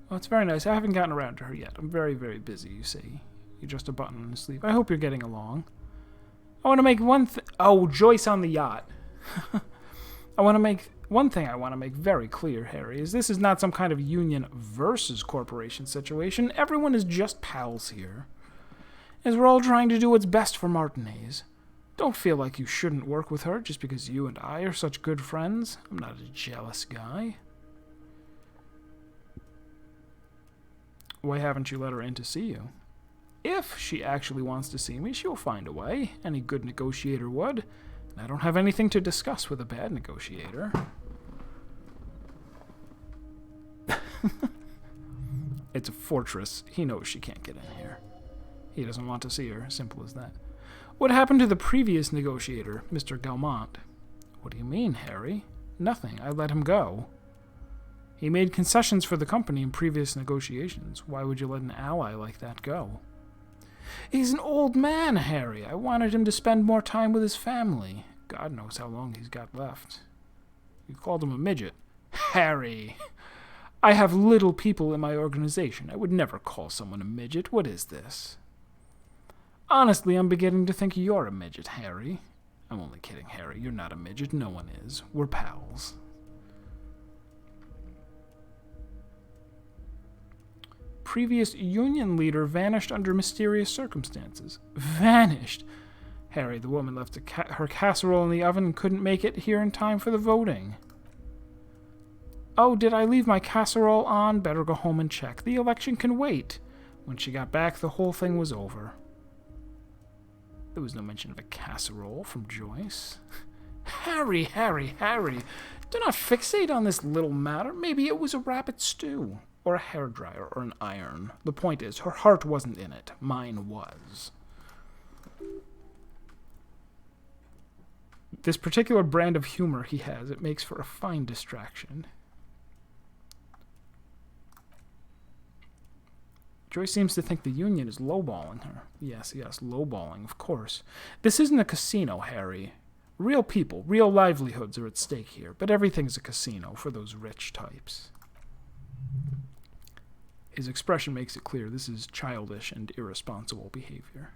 Oh, it's very nice. I haven't gotten around to her yet. I'm very, very busy, you see. You're just a button on the sleeve. I hope you're getting along. I want to make one thing. Oh, Joyce on the yacht. One thing I want to make very clear, Harry, is this is not some kind of union versus corporation situation. Everyone is just pals here. As we're all trying to do what's best for Martinez. Don't feel like you shouldn't work with her just because you and I are such good friends. I'm not a jealous guy. Why haven't you let her in to see you? If she actually wants to see me, she'll find a way. Any good negotiator would. And I don't have anything to discuss with a bad negotiator. It's a fortress. He knows she can't get in here. He doesn't want to see her. Simple as that. What happened to the previous negotiator, Mr. Galmont? What do you mean, Harry? Nothing. I let him go. He made concessions for the company in previous negotiations. Why would you let an ally like that go? He's an old man, Harry. I wanted him to spend more time with his family. God knows how long he's got left. You called him a midget. Harry! I have little people in my organization. I would never call someone a midget. What is this? Honestly, I'm beginning to think you're a midget, Harry. I'm only kidding, Harry. You're not a midget. No one is. We're pals. Previous union leader vanished under mysterious circumstances. Vanished? Harry, the woman left her casserole in the oven and couldn't make it here in time for the voting. Oh, did I leave my casserole on? Better go home and check. The election can wait. When she got back, the whole thing was over. There was no mention of a casserole from Joyce. Harry, Harry, Harry, do not fixate on this little matter. Maybe it was a rabbit stew, or a hairdryer, or an iron. The point is, her heart wasn't in it. Mine was. This particular brand of humor he has, it makes for a fine distraction. Joyce seems to think the union is lowballing her. Yes, lowballing, of course. This isn't a casino, Harry. Real people, real livelihoods are at stake here, but everything's a casino for those rich types. His expression makes it clear this is childish and irresponsible behavior.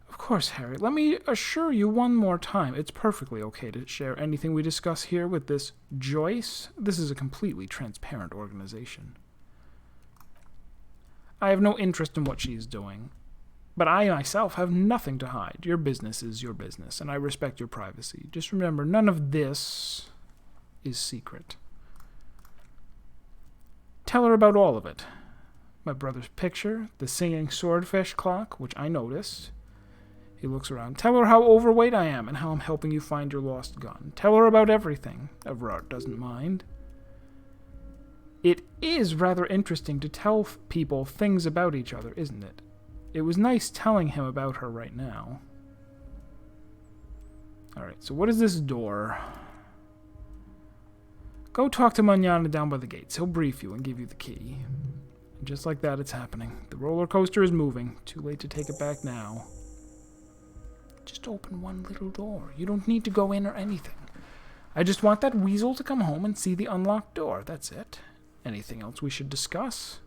Of course, Harry, let me assure you one more time, it's perfectly okay to share anything we discuss here with this Joyce. This is a completely transparent organization. I have no interest in what she is doing, but I myself have nothing to hide. Your business is your business, and I respect your privacy. Just remember, none of this is secret. Tell her about all of it. My brother's picture, the singing swordfish clock, which I noticed. He looks around. Tell her how overweight I am and how I'm helping you find your lost gun. Tell her about everything. Everard doesn't mind. It is rather interesting to tell people things about each other, isn't it? It was nice telling him about her right now. Alright, so what is this door? Go talk to Manana down by the gates. He'll brief you and give you the key. And just like that, it's happening. The roller coaster is moving. Too late to take it back now. Just open one little door. You don't need to go in or anything. I just want that weasel to come home and see the unlocked door. That's it. Anything else we should discuss?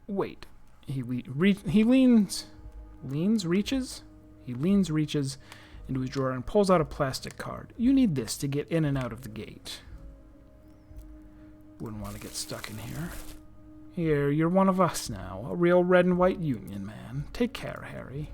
Wait. He leans, reaches into his drawer and pulls out a plastic card. You need this to get in and out of the gate. Wouldn't want to get stuck in here. Here, you're one of us now. A real red and white union man. Take care, Harry.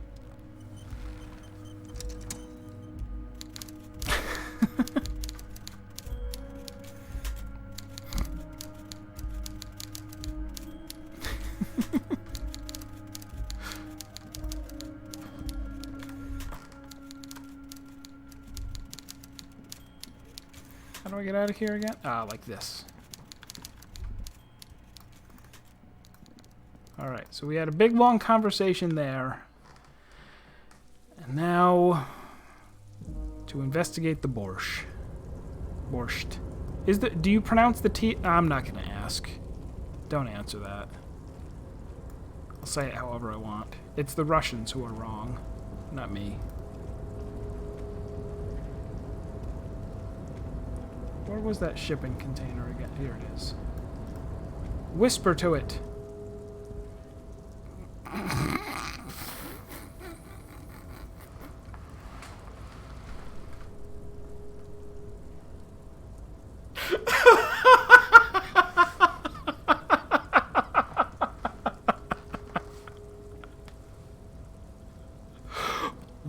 How do I get out of here again? Ah, like this. Alright, so we had a big long conversation there. And now to investigate the borscht. Borscht. Do you pronounce the T? I'm not gonna ask. Don't answer that. I'll say it however I want. It's the Russians who are wrong, not me. Where was that shipping container again? Here it is. Whisper to it.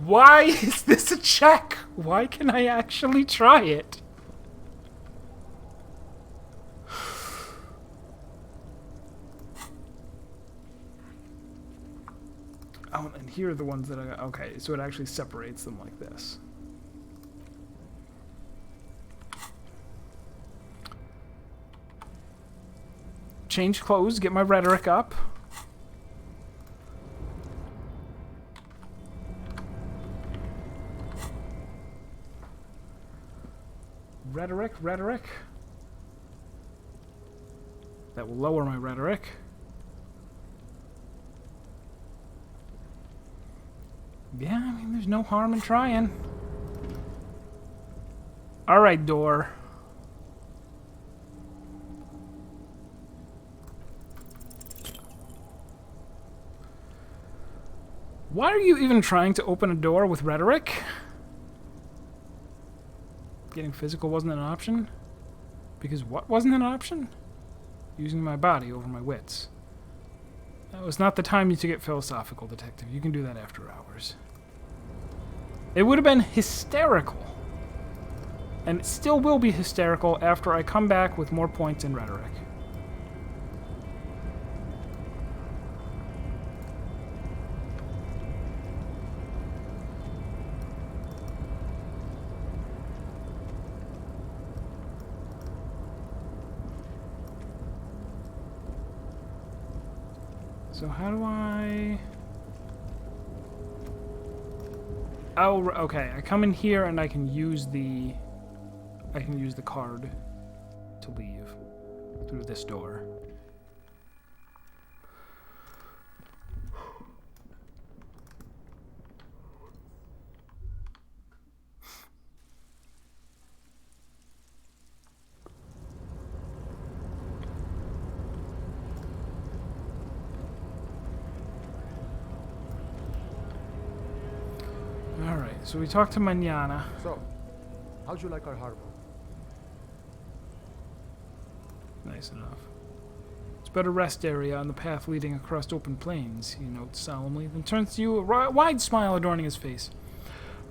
Why is this a check? Why can I actually try it? Oh, and here are the ones that I got. Okay, so it actually separates them like this. Change clothes, get my rhetoric up. Rhetoric. That will lower my rhetoric. Yeah, I mean, there's no harm in trying. Alright, door. Why are you even trying to open a door with rhetoric? Getting physical wasn't an option? Because what wasn't an option? Using my body over my wits. That was not the time to get philosophical, detective. You can do that after hours. It would have been hysterical. And it still will be hysterical after I come back with more points in rhetoric. So how do I... Oh, okay. I come in here and I can use the card to leave through this door. Alright, so we talked to Manana. So, how'd you like our harbor? Nice enough. It's but a rest area on the path leading across open plains, he notes solemnly, then turns to you, a wide smile adorning his face.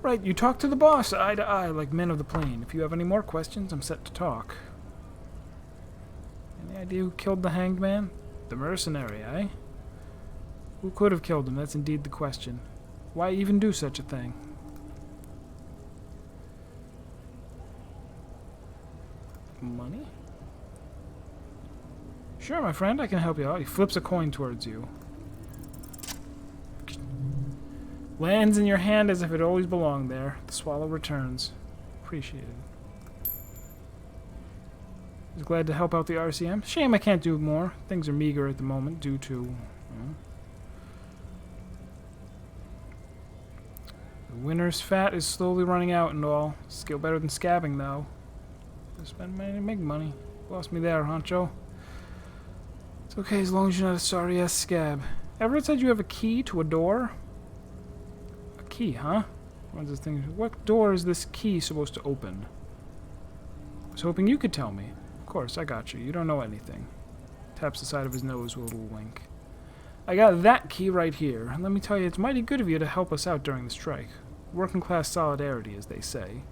Right, you talk to the boss, eye to eye, like men of the plain. If you have any more questions, I'm set to talk. Any idea who killed the hanged man? The mercenary, eh? Who could have killed him? That's indeed the question. Why even do such a thing? Money? Sure, my friend, I can help you out. He flips a coin towards you. Lands in your hand as if it always belonged there. The swallow returns. Appreciated. He's glad to help out the RCM. Shame I can't do more. Things are meager at the moment due to... The winter's fat is slowly running out and all. Skill better than scabbing, though. Spend money to make money. Lost me there, honcho. It's okay as long as you're not a sorry-ass scab. Everett said you have a key to a door? A key, huh? What door is this key supposed to open? I was hoping you could tell me. Of course, I got you. You don't know anything. Taps the side of his nose with a little wink. I got that key right here. And let me tell you, it's mighty good of you to help us out during the strike. Working class solidarity, as they say.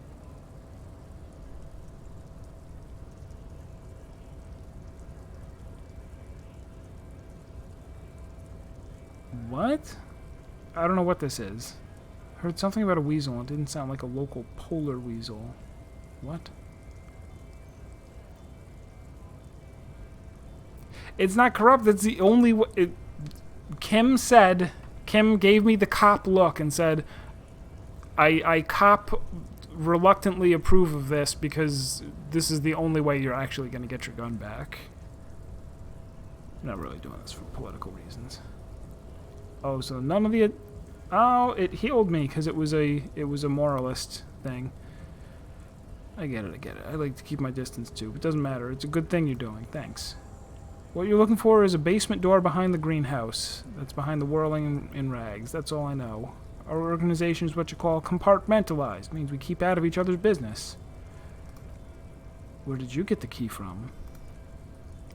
What? I don't know what this is. Heard something about a weasel. It didn't sound like a local polar weasel. What? It's not corrupt. That's the only way. Kim gave me the cop look and said, I cop reluctantly approve of this because this is the only way you're actually going to get your gun back. I'm not really doing this for political reasons. Oh, so none of the... Oh, it healed me because it was a moralist thing. I get it. I like to keep my distance too. It doesn't matter. It's a good thing you're doing. Thanks. What you're looking for is a basement door behind the greenhouse. That's behind the whirling in rags. That's all I know. Our organization is what you call compartmentalized. It means we keep out of each other's business. Where did you get the key from?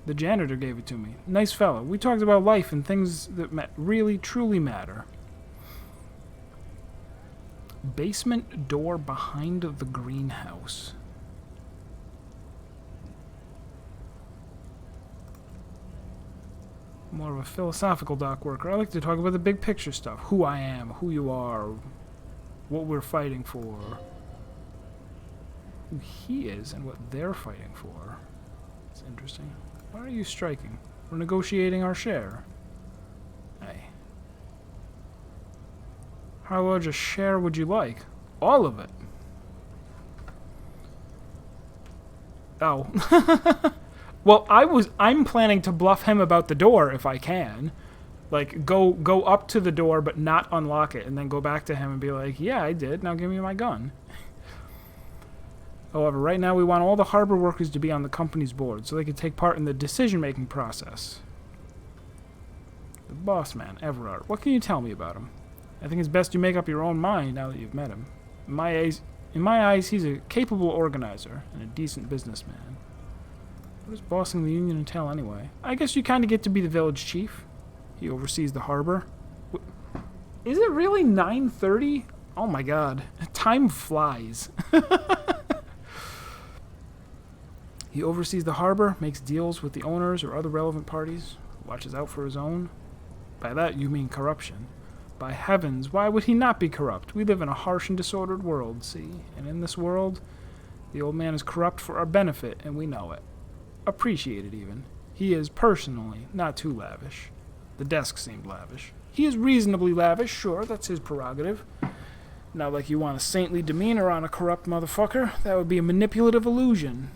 The janitor gave it to me. Nice fellow. We talked about life and things that really, truly matter. Basement door behind the greenhouse. More of a philosophical dock worker. I like to talk about the big picture stuff. Who I am, who you are, what we're fighting for. Who he is and what they're fighting for. It's interesting. Why are you striking? We're negotiating our share. Hey. How large a share would you like? All of it. Oh. Well, I'm planning to bluff him about the door if I can. Like, go up to the door but not unlock it, and then go back to him and be like, yeah, I did, now give me my gun. However, right now we want all the harbor workers to be on the company's board so they can take part in the decision-making process. The boss man, Everard. What can you tell me about him? I think it's best you make up your own mind now that you've met him. In my eyes, he's a capable organizer and a decent businessman. What is bossing the union entail anyway? I guess you kind of get to be the village chief. He oversees the harbor. Is it really 9:30? Oh my god. Time flies. He oversees the harbor, makes deals with the owners or other relevant parties, watches out for his own. By that you mean corruption. By heavens, why would he not be corrupt? We live in a harsh and disordered world, see? And in this world, the old man is corrupt for our benefit, and we know it. Appreciate it, even. He is, personally, not too lavish. The desk seemed lavish. He is reasonably lavish, sure, that's his prerogative. Not like you want a saintly demeanor on a corrupt motherfucker. That would be a manipulative illusion.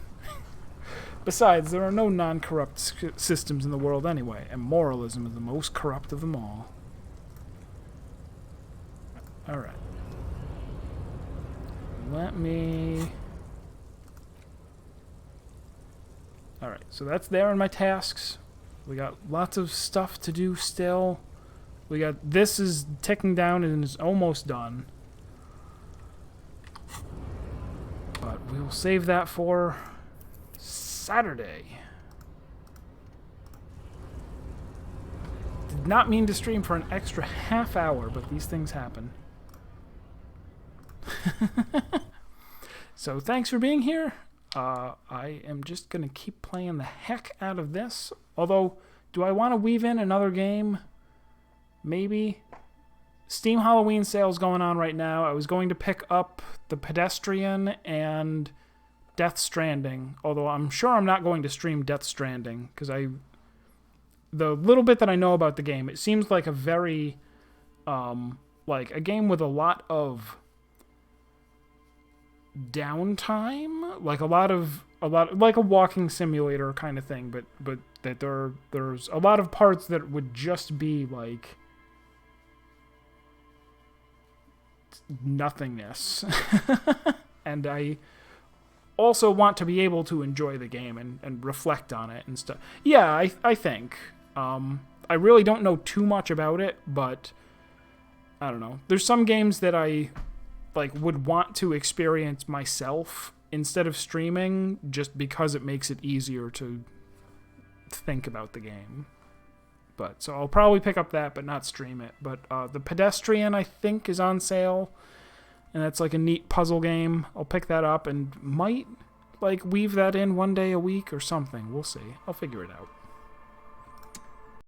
Besides, there are no non-corrupt systems in the world anyway, and moralism is the most corrupt of them all. Alright. Let me... Alright, so that's there in my tasks. We got lots of stuff to do still. We got... This is ticking down and is almost done. But we will save that for Saturday. Did not mean to stream for an extra half hour, but these things happen. So thanks for being here. I am just going to keep playing the heck out of this. Although, do I want to weave in another game? Maybe. Steam Halloween sale's going on right now. I was going to pick up The Pedestrian and Death Stranding, although I'm sure I'm not going to stream Death Stranding, because the little bit that I know about the game, it seems like a very, like a game with a lot of downtime, like a lot like a walking simulator kind of thing, but that there's a lot of parts that would just be like nothingness. And I also want to be able to enjoy the game and reflect on it and stuff. Yeah, I think. I really don't know too much about it, but I don't know. There's some games that I like would want to experience myself instead of streaming, just because it makes it easier to think about the game. But so I'll probably pick up that, but not stream it. But the Pedestrian, I think, is on sale, and that's like a neat puzzle game. I'll pick that up and might like weave that in one day a week or something. We'll see. I'll figure it out.